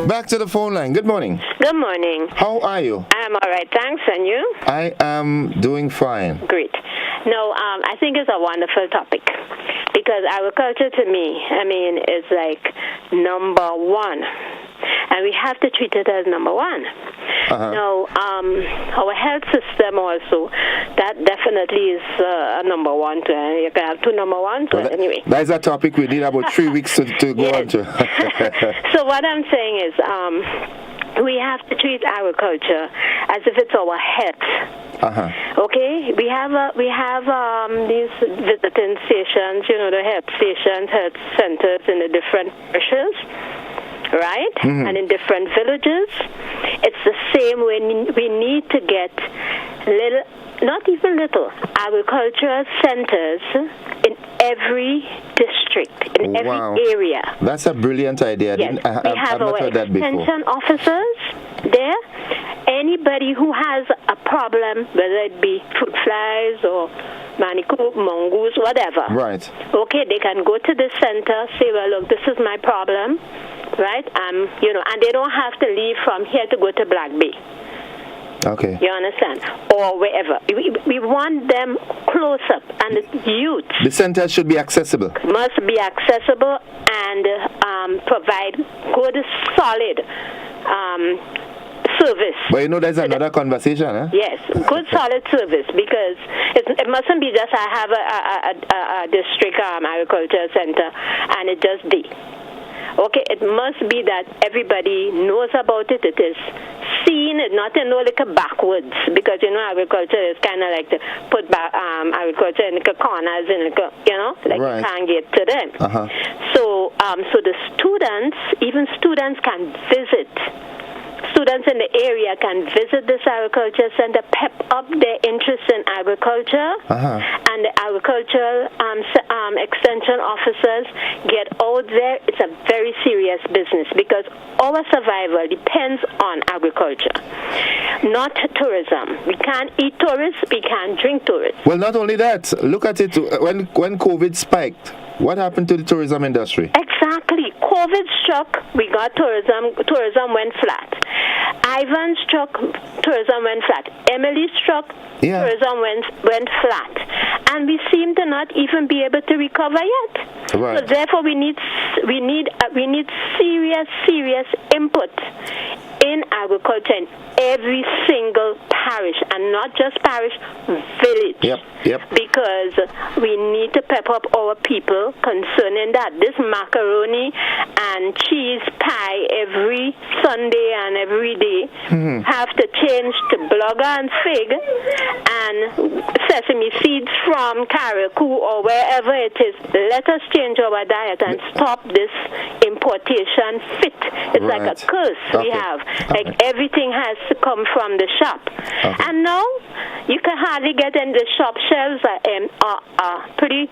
Back to the phone line. Good morning. Good morning. How are you? I'm all right, thanks. And you? I am doing fine. Great. No, I think it's a wonderful topic because agriculture to me, is like number one. And we have to treat it as number one. Now, our health system also, that definitely is a number one. You can have two number ones, well, anyway. That is a topic we need about 3 weeks to go on to. So what I'm saying is, we have to treat agriculture as if it's our health. Okay, we have these visiting stations, the health stations, health centers in the different parishes, right? And in different villages. It's the same way. We need to get little not even little, agricultural centers in every district, in every area. That's a brilliant idea. Yes. We have I've not our heard that before. extension officers there. Anybody who has a problem, whether it be fruit flies or manicoot, mongoose, whatever. Right. Okay, they can go to the center, say, well, look, this is my problem, right? You know, and they don't have to leave from here to go to Black Bay. Okay. You understand? Or wherever. We want them close up, and the youth. The center should be accessible. Must be accessible and provide good, solid service. But you know, there's another conversation, huh? Yes, good solid service, because it mustn't be just I have a district agriculture center and it just be. Okay, it must be that everybody knows about it. It is seen, not in no like backwards, because you know agriculture is kind of like to put back agriculture in the corners and you know, like you can't get to them. So the students, even students can visit. Students in the area can visit this agriculture center, pep up their interest in agriculture, and the agricultural extension officers get out there. It's a very serious business, because our survival depends on agriculture, not tourism. We can't eat tourists, we can't drink tourists. Well, not only that, look at it, when COVID spiked, what happened to the tourism industry? Exactly. COVID struck, we got tourism went flat. Ivan struck, tourism went flat. Emily struck, tourism went flat. And we seem to not even be able to recover yet. Right. So therefore we need serious input in agriculture in every single parish, and not just parish, village. Yep. Because we need to pep up our people concerning that. This macaroni and cheese pie every Sunday and every day have to change to blogger and fig and sesame seeds from Carriacou or wherever it is. Let us change our diet and stop this importation fit. It's like a curse we have. Like everything has to come from the shop. And now you can hardly get in the shop. Shelves are pretty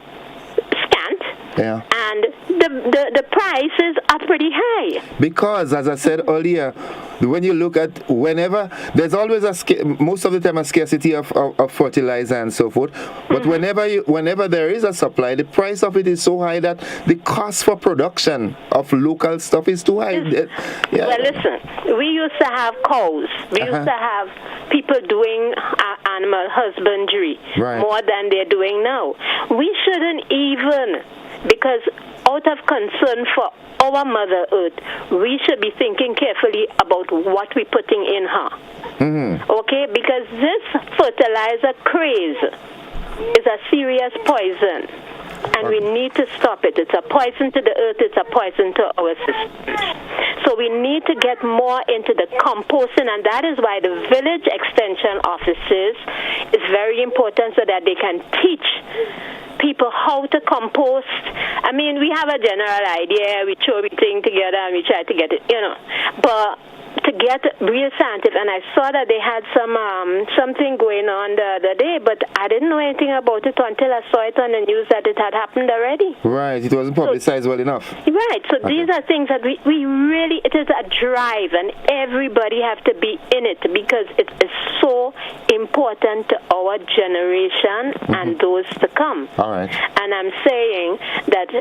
scant. Yeah. And the prices are pretty high. Because, as I said earlier, when you look at whenever, there's always most of the time a scarcity of fertilizer and so forth. But whenever there is a supply, the price of it is so high that the cost for production of local stuff is too high. Well, listen, we used to have cows. We used to have people doing animal husbandry more than they're doing now. We shouldn't even, because out of concern for our Mother Earth, we should be thinking carefully about what we're putting in her. Okay? Because this fertilizer craze is a serious poison, and we need to stop it. It's a poison to the earth, it's a poison to our systems. So we need to get more into the composting, and that is why the village extension offices is very important, so that they can teach people how to compost. I mean, we have a general idea, we throw everything together and we try to get it, you know. But to get real scientific, and I saw that they had something going on the other day, but I didn't know anything about it until I saw it on the news that it had happened already. Right, it wasn't publicized well enough. Right, so these are things that we really, it is a drive, and everybody have to be in it, because it is so important to our generation and those to come. All right. And I'm saying that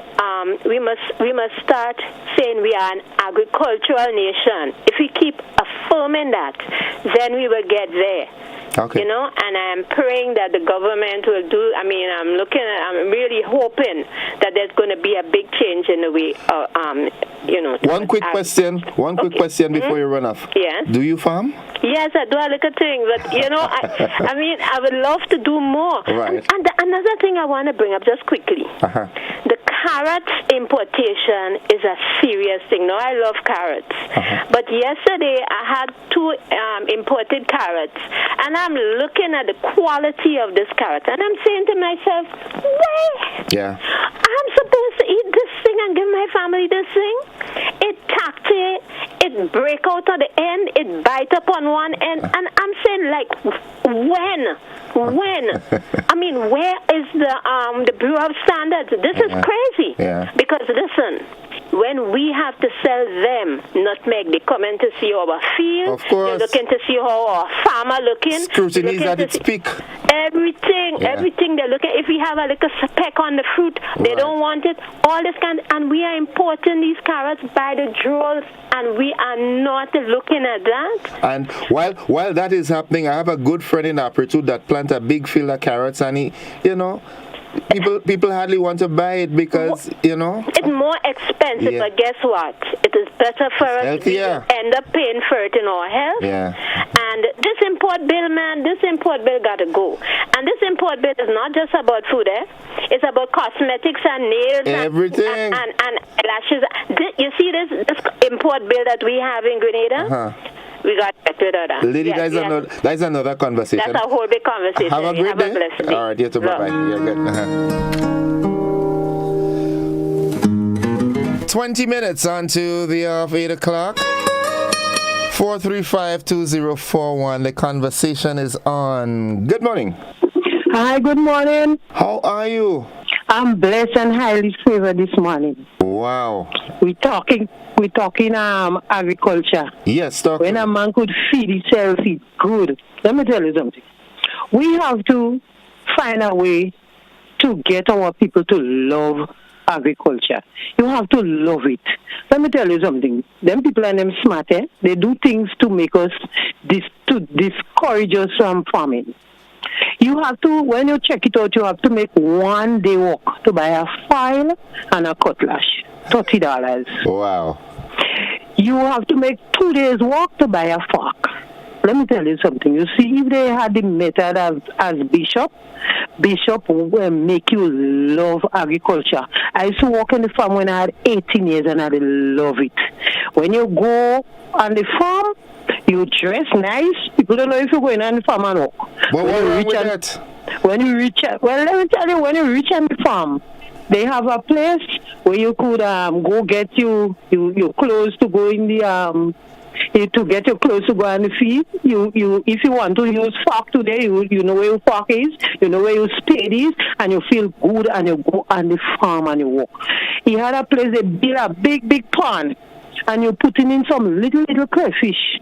we must start saying we are an agricultural nation. If we keep affirming that, then we will get there. Okay. You know, and I'm praying that the government will do. I mean, I'm really hoping that there's going to be a big change in the way, you know. One quick question before you run off. Yes. Do you farm? Yes, I do a little thing, but you know, I mean, I would love to do more. Right. And another thing I want to bring up just quickly. The carrots importation is a serious thing. Now, I love carrots. But yesterday, I had 2 imported carrots, and I'm looking at the quality of this carrot, and I'm saying to myself, wait, I'm supposed to eat this thing and give my family this thing? It's tacky, it break out at the end, it bite up on one end, and I'm saying, like, when? I mean, where is the Bureau of Standards? This is crazy. Yeah. Because listen, when we have to sell them nutmeg, they come in to see our field. Of course. They're looking to see how our farmer looking. Scrutiny is at its peak. Everything they're looking. If we have a little speck on the fruit, they don't want it. All this kind, and we are importing these carrots by the droves, and we are not looking at that. And while that is happening, I have a good friend in Aperture that plant a big field of carrots, and he, people hardly want to buy it because, It's more expensive, but guess what? It is better for us to end up paying for it in our health. Yeah. And this import bill, man, got to go. And this import bill is not just about food, It's about cosmetics and nails. Everything. And lashes. You see this import bill that we have in Grenada? We got to get rid of that. Lady, that's another conversation. That's a whole big conversation. Have a great day. A blessed day. All right, you too. Bye-bye. Yeah, good. 20 minutes on to the 8 o'clock. 435-2041. The conversation is on. Good morning. Hi, good morning. How are you? I'm blessed and highly favored this morning. Wow. We're talking agriculture. Yes, talk. When a man could feed himself, it's good. Let me tell you something. We have to find a way to get our people to love agriculture. You have to love it. Let me tell you something. Them people and them smart, they do things to make us, to discourage us from farming. You have to, when you check it out, you have to make 1 day walk to buy a file and a cutlass. $30. Wow. You have to make 2 days walk to buy a fork. Let me tell you something. You see, if they had the method as Bishop will make you love agriculture. I used to work in the farm when I had 18 years and I love it. When you go on the farm, you dress nice. People don't know if you're going on the farm or not. But what's wrong with that? When you reach on the farm, they have a place where you could go get your clothes to go in the to get your clothes to go on the field. You if you want to use fork today, you know where your fork is, you know where your spade is, and you feel good, and you go on the farm and you walk. He had a place, they built a big pond, and you put in some little crayfish.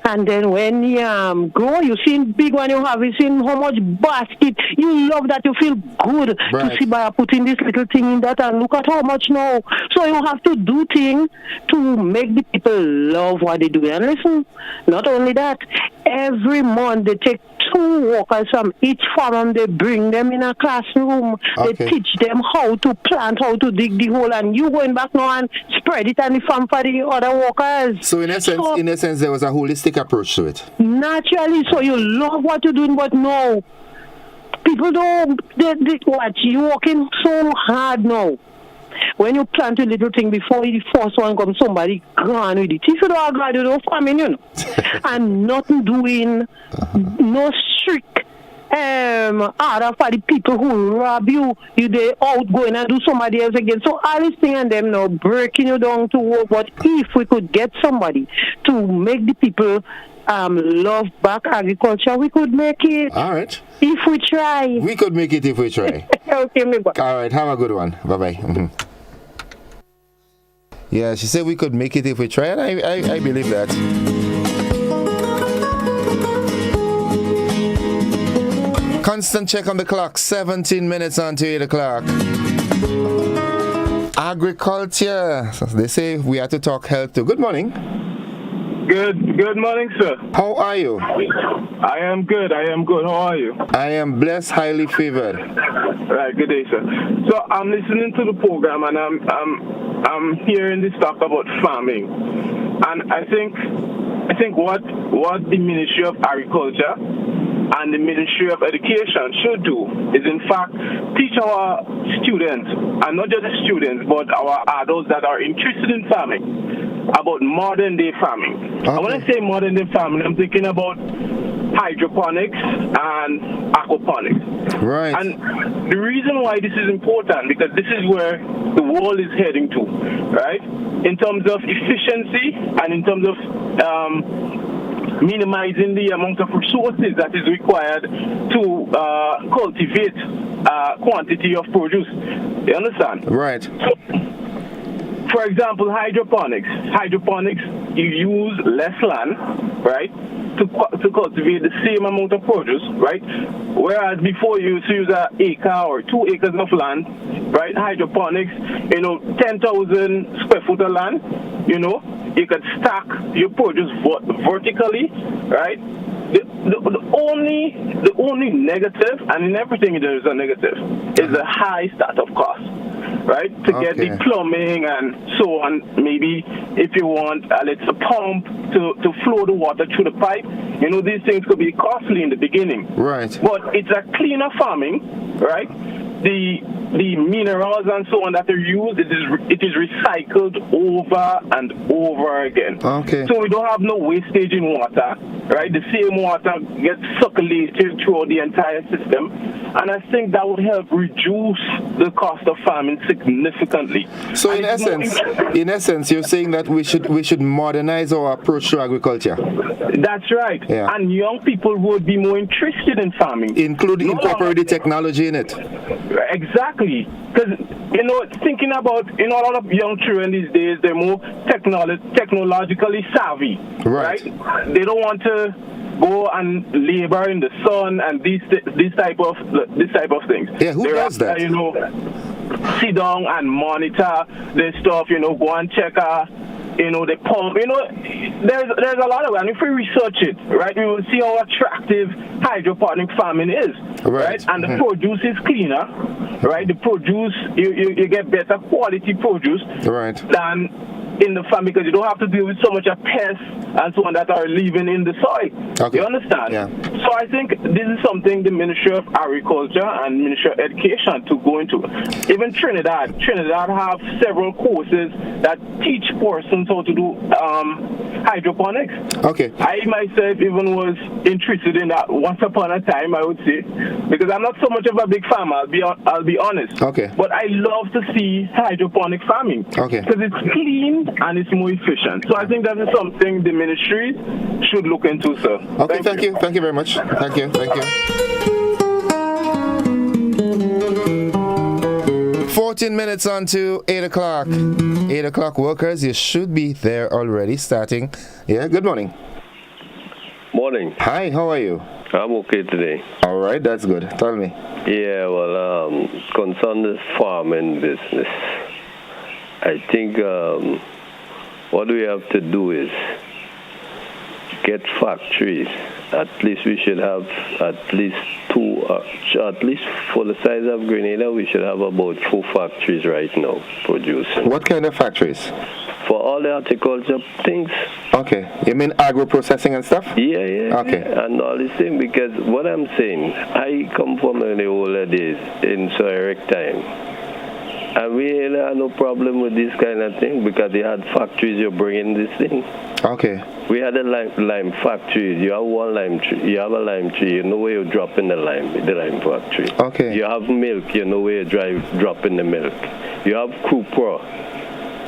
And then when you grow, you see big one you have, you see how much basket. You love that, you feel good to see by putting this little thing in that, and look at how much now. So you have to do things to make the people love what they do. And listen, not only that, every month they take 2 workers from each farm and they bring them in a classroom. Okay. They teach them how to plant, how to dig the hole, and you going back now and spread it on the farm for the other workers. So in essence, there was a holistic approach to it. Naturally, so you love what you're doing, but no, people don't. They watch you working so hard now. When you plant a little thing before the first one comes, somebody gone with it. If you don't agree, you don't farming, and nothing doing, no strict order for the people who rob you they out going and do somebody else again. So all these things and them now breaking you down to work. But if we could get somebody to make the people love back agriculture, we could make it. All right. If we try. We could make it if we try. Okay, me bye. All right, have a good one. Bye-bye. Mm-hmm. Yeah, she said we could make it if we try, and I believe that. Constant check on the clock, 17 minutes on to 8 o'clock. Agriculture. They say we have to talk health too. Good morning. Good morning, sir. How are you? I am good. How are you? I am blessed, highly favored. Right, good day, sir. So I'm listening to the program and I'm hearing this talk about farming. And I think what the Ministry of Agriculture and the Ministry of Education should do is, in fact, teach our students, and not just the students, but our adults that are interested in farming, about modern-day farming. Okay. When I say modern-day farming, I'm thinking about hydroponics and aquaponics. Right. And the reason why this is important, because this is where the world is heading to, right? in terms of efficiency and in terms of minimizing the amount of resources that is required to cultivate quantity of produce. You understand? Right. So, for example, hydroponics. Hydroponics, you use less land, right, to cultivate the same amount of produce, right? Whereas before you used to use an acre or 2 acres of land, right? Hydroponics, 10,000 square foot of land, you could stack your produce vertically, right? The only negative, and in everything there is a negative, is the high startup cost, right? To get the plumbing and so on. Maybe if you want a little pump to flow the water through the pipe, these things could be costly in the beginning. Right. But it's a cleaner farming, right? The minerals and so on that are used, it is recycled over and over again. Okay. So we don't have no wastage in water, right? The same water gets circulated throughout the entire system, and I think that would help reduce the cost of farming significantly. So in essence, you're saying that we should modernize our approach to agriculture. That's right. Yeah. And young people would be more interested in farming, including incorporating technology in it. Exactly. Because, thinking about, a lot of young children these days, they're more technologically savvy, right? They don't want to go and labor in the sun and this type of things. Yeah, who does that? Sit down and monitor this stuff, go and check the pump, there's a lot of it. And if we research it, right, we will see how attractive hydroponic farming is, right? And the produce is cleaner, right? The produce, you get better quality produce than in the farm, because you don't have to deal with so much of pests and so on that are living in the soil. You understand? Yeah. So I think this is something the Ministry of Agriculture and Ministry of Education to go into. Even Trinidad have several courses that teach persons how to do hydroponics. Okay. I myself even was interested in that once upon a time, I would say, because I'm not so much of a big farmer, I'll be honest. Okay. But I love to see hydroponic farming. Okay. Because it's clean and it's more efficient. So I think that is something the ministry should look into, sir. Okay, thank you. Thank you very much. Thank you. 14 minutes on to 8 o'clock. 8 o'clock workers, you should be there already starting. Yeah, good morning. Morning. Hi, how are you? I'm okay today. All right, that's good. Tell me. Yeah, well, concern this farming business. I think what we have to do is get factories. At least we should have at least two, at least for the size of Grenada, we should have about 4 factories right now producing. What kind of factories? For all the horticulture things. Okay. You mean agro-processing and stuff? Yeah. Okay. And all these things, because what I'm saying, I come from the older days in Soeric time. And we really had no problem with this kind of thing because they had factories you bring in this thing. Okay. We had a lime factory. You have one lime tree. You have a lime tree. You know where you're dropping the lime factory. Okay. You have milk. You know where you're dropping the milk. You have cupra.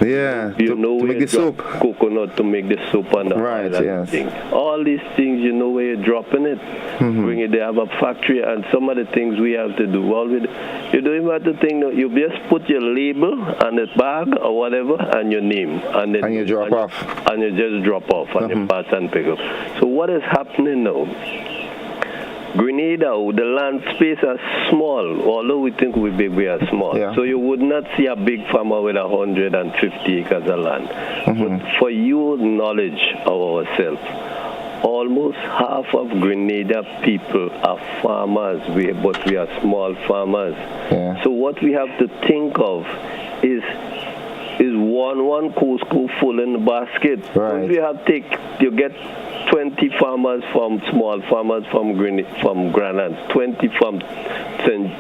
Yeah. You know to where make the drop soap. Coconut to make the soap and the right. Yes. Thing. All these things, you know where you're dropping it. Bring it. They have a factory, and some of the things we have to do. Well, you don't even have to think. You just put your label on the bag or whatever, and your name, and then you drop off, and you just drop off, and you pass and pick up. So what is happening now? Grenada, the land space is small, although we think we big, we are small. Yeah. So you would not see a big farmer with 150 acres of land. But for your knowledge of ourselves, almost half of Grenada people are farmers, but we are small farmers. Yeah. So what we have to think of is one Costco full in the basket. Right. We have you get 20 farmers from small farmers from Grenada, 20 from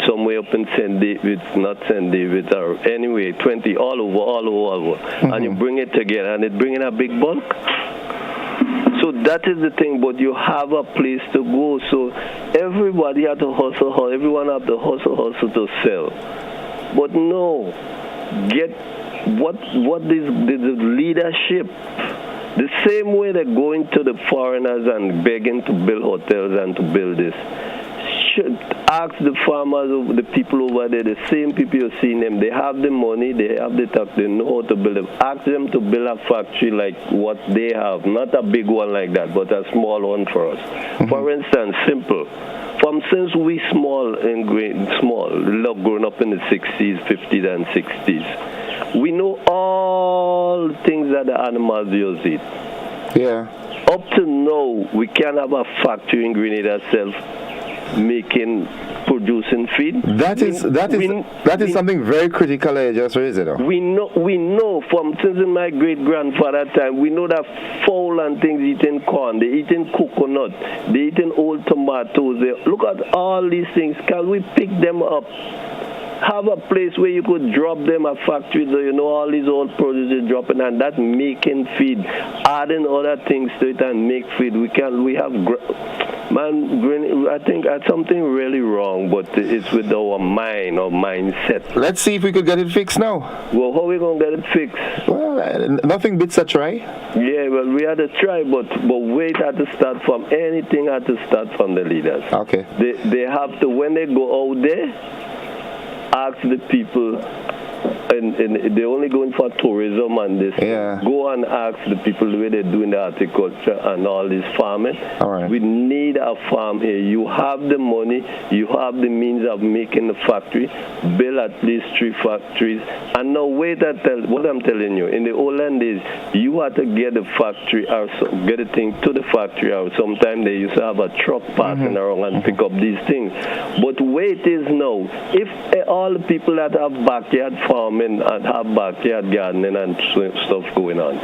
somewhere up in St. David, not St. David, or anyway, 20 all over. And you bring it together, and it bring in a big bulk. So that is the thing, but you have a place to go. So everybody have to hustle, everyone have to hustle to sell. But no, get what is the leadership? The same way they're going to the foreigners and begging to build hotels and to build this. Should ask the farmers, the people over there, the same people you're seeing them, they have the money, they have the tax, they know how to build them. Ask them to build a factory like what they have, not a big one like that, but a small one for us. For instance, simple. Since we small, growing up in the 60s, 50s, and 60s, we know all things that the animals use eat. Yeah. Up to now, we can't have a factory in Grenada itself producing feed. That is something very critical I just raised it. We know from since in my great grandfather time, we know that fowl and things eating corn, they eating coconut, they eating old tomatoes. Look at all these things. Can we pick them up? Have a place where you could drop them, a factory, so you know all these old produce is dropping, and that's making feed, adding other things to it and make feed. I think that's something really wrong, but it's with our mind or mindset. Let's see if we could get it fixed now. Well, how are we going to get it fixed? Well, nothing beats a try. Yeah, well, we had to try, but wait, had to start from anything, had to start from the leaders. Okay. They have to, when they go out there, ask the people, and they're only going for tourism and this. Yeah. Go and ask the people the way they're doing the horticulture and all this farming. All right. We need a farm here. You have the money, you have the means of making the factory, build at least 3 factories. And now wait, what I'm telling you, in the olden days, you had to get the factory or get a thing to the factory, or sometimes they used to have a truck passing around and pick up these things. But wait is now, if all the people that have backyard farming and have backyard gardening and stuff going on,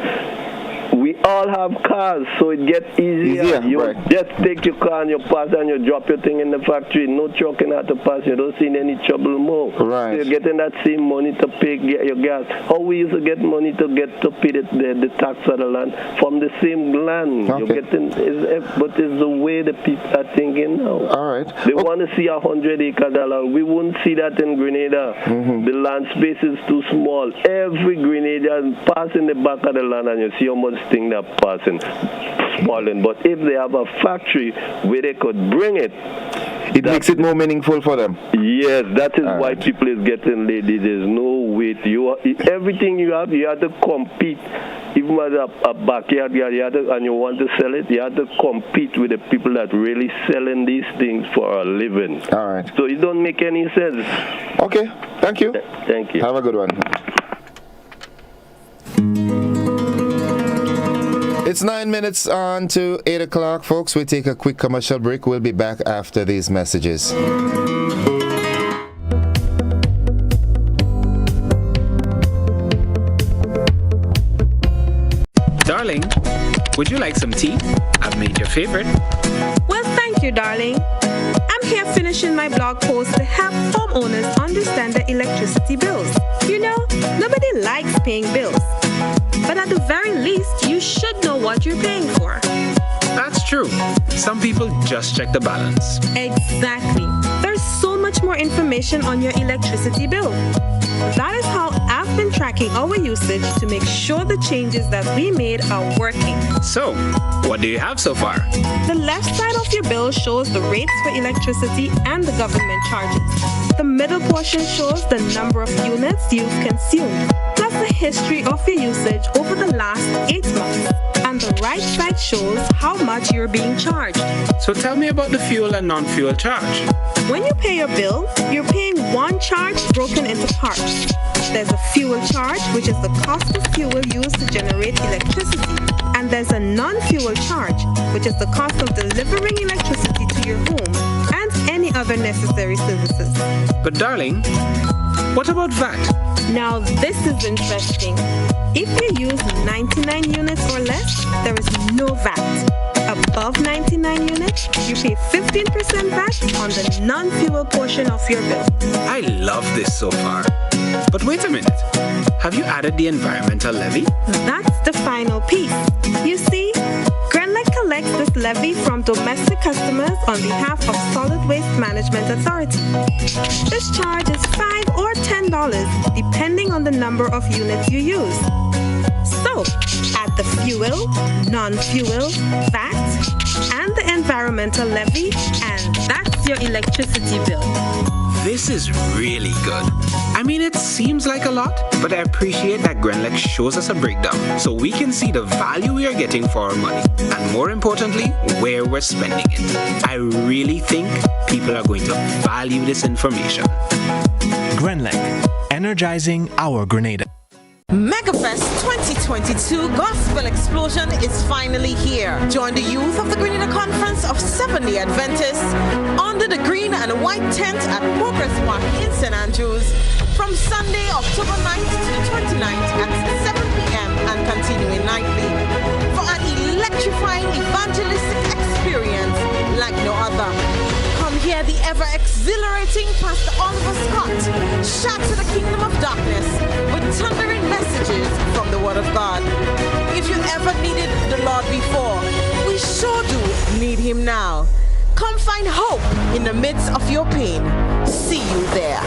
we all have cars, so it gets easier. You right. just take your car and you pass and you drop your thing in the factory. No trucking out to pass. You don't see any trouble more. Right. So you're getting that same money to pay your gas. How we used to get money to pay the tax of the land from the same land. Okay. You're getting, but it's the way the people are thinking now. All right. They want to see 100-acre land. We wouldn't see that in Grenada. The land space is too small. Every Grenadian pass in the back of the land and you see how much thing they're passing, smalling. But if they have a factory where they could bring it, it makes it more meaningful for them. Yes, that is why people is getting lazy. There's no way everything you have to compete. Even as a backyard, and you want to sell it, you have to compete with the people that really selling these things for a living. All right. So it don't make any sense. Okay, thank you. Thank you. Have a good one. It's 9 minutes on to 8 o'clock, folks. We take a quick commercial break. We'll be back after these messages. Darling, would you like some tea? I've made your favorite. Well, thank you, darling. I'm here finishing my blog post to help homeowners understand their electricity bills. You know, nobody likes paying bills. But at the very least, you should know what you're paying for. That's true. Some people just check the balance. Exactly. There's so much more information on your electricity bill. That is how I've been tracking our usage to make sure the changes that we made are working. So, what do you have so far? The left side of your bill shows the rates for electricity and the government charges. The middle portion shows the number of units you've consumed, plus the history of your usage over the last 8 months. And the right side shows how much you're being charged. So tell me about the fuel and non-fuel charge. When you pay your bill, you're paying one charge broken into parts. There's a fuel charge, which is the cost of fuel used to generate electricity. And there's a non-fuel charge, which is the cost of delivering electricity to your home and any other necessary services. But darling, what about VAT? Now this is interesting. If you use 99 units or less, there is no VAT. Above 99 units, you pay 15% VAT on the non-fuel portion of your bill. I love this so far. But wait a minute. Have you added the environmental levy? That's the final piece. You see, Grenada collects this levy from domestic customers on behalf of Solid Waste Management Authority. This charge is $5 or $10 depending on the number of units you use. So, add the fuel, non-fuel, VAT, and the environmental levy, and that's your electricity bill. This is really good. I mean, it seems like a lot, but I appreciate that Grenlex shows us a breakdown so we can see the value we are getting for our money, and more importantly, where we're spending it. I really think people are going to value this information. Grenlex, energizing our Grenada. MegaFest 2022 Gospel Explosion is finally here. Join the youth of the Grenada Conference of Seventh-day Adventists under the green and white tent at Progress Park in St. Andrews from Sunday, October 9th to the 29th at 7 p.m. and continuing nightly for an electrifying evangelistic experience like no other. Come hear the ever-exhilarating Pastor Oliver Scott shatter the kingdom of darkness with thundering messages from the Word of God. If you ever needed the Lord before, we sure do need Him now. Come find hope in the midst of your pain. See you there.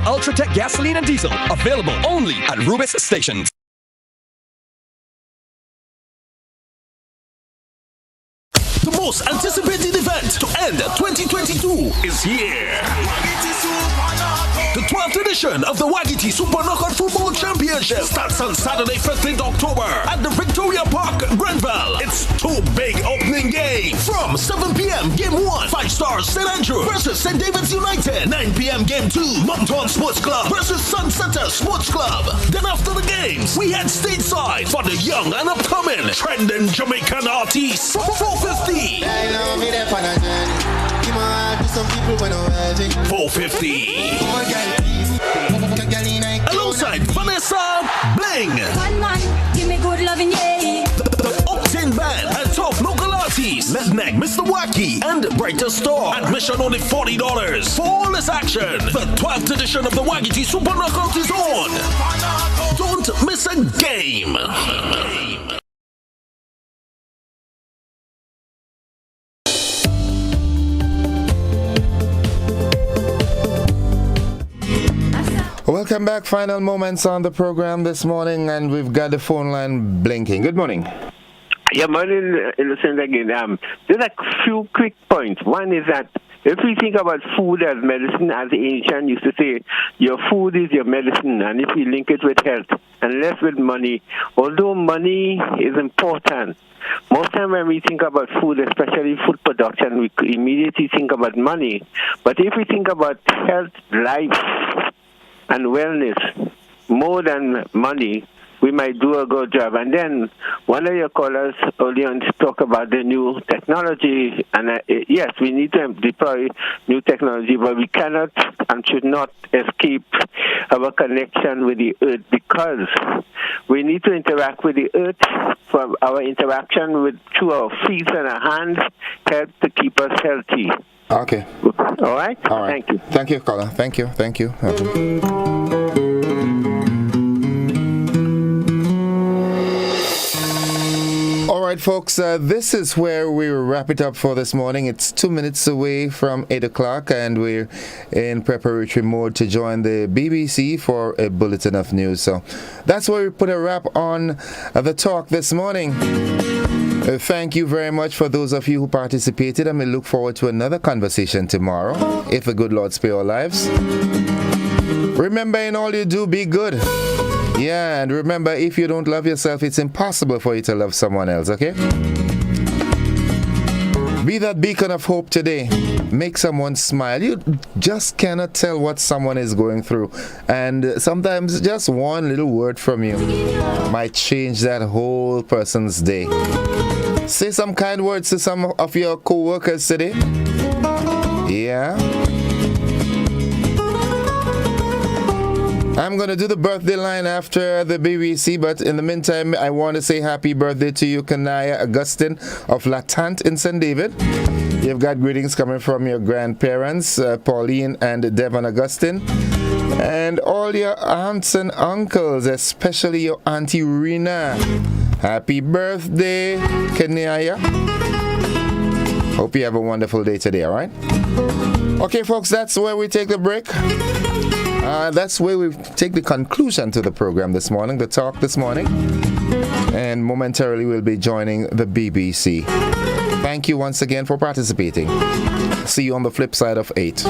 Ultratech gasoline and diesel, available only at Rubis stations. The most anticipated event to end 2022 is here. The 12th edition of the Wagiti Super Knockout Football Championship starts on Saturday, 15th October at the Victoria Park, Grenville. It's two big opening games. From 7 p.m. Game 1, 5 Stars St. Andrew versus St. David's United. 9 p.m. Game 2, Moncton Sports Club versus Sunsetter Sports Club. Then after the games, we head stateside for the young and upcoming trending Jamaican artists. 450. 450. Alongside Vanessa Bling. Give me good loving, yeah. The Octane Band and top local artists Letneck, Mr. Wacky, and Brighter Store. Admission only $40. For all this action, the 12th edition of the Wagiti Super Knockout is on. Don't miss a game. Welcome back. Final moments on the program this morning, and we've got the phone line blinking. Good morning. Yeah, morning, listen again. There's a few quick points. One is that if we think about food as medicine, as the ancient used to say, your food is your medicine, and if we link it with health and less with money, although money is important, most time when we think about food, especially food production, we immediately think about money. But if we think about health, life, and wellness, more than money, we might do a good job. And then one of your callers earlier on talk about the new technology. And yes, we need to deploy new technology, but we cannot and should not escape our connection with the earth, because we need to interact with the earth. For our interaction with through our feet and our hands help to keep us healthy. Okay. All right? All right. Thank you. Thank you, caller. Thank you. Thank you. All right, folks, this is where we wrap it up for this morning. It's 2 minutes away from 8 o'clock, and we're in preparatory mode to join the BBC for a bulletin of news. So that's where we put a wrap on the talk this morning. Thank you very much for those of you who participated, and we look forward to another conversation tomorrow, if the good Lord spare our lives. Remember, in all you do, be good. Yeah, and remember, if you don't love yourself, it's impossible for you to love someone else, okay? Be that beacon of hope today. Make someone smile. You just cannot tell what someone is going through. And sometimes just one little word from you might change that whole person's day. Say some kind words to some of your co-workers today. Yeah. I'm going to do the birthday line after the BBC, but in the meantime, I want to say happy birthday to you, Kanaya Augustine of La Tante in St. David. You've got greetings coming from your grandparents, Pauline and Devon Augustine, and all your aunts and uncles, especially your Auntie Rena. Happy birthday, Kanaya. Hope you have a wonderful day today, all right? Okay, folks, that's where we take the break. That's where we take the conclusion to the program this morning, the talk this morning. And momentarily we'll be joining the BBC. Thank you once again for participating. See you on the flip side of 8.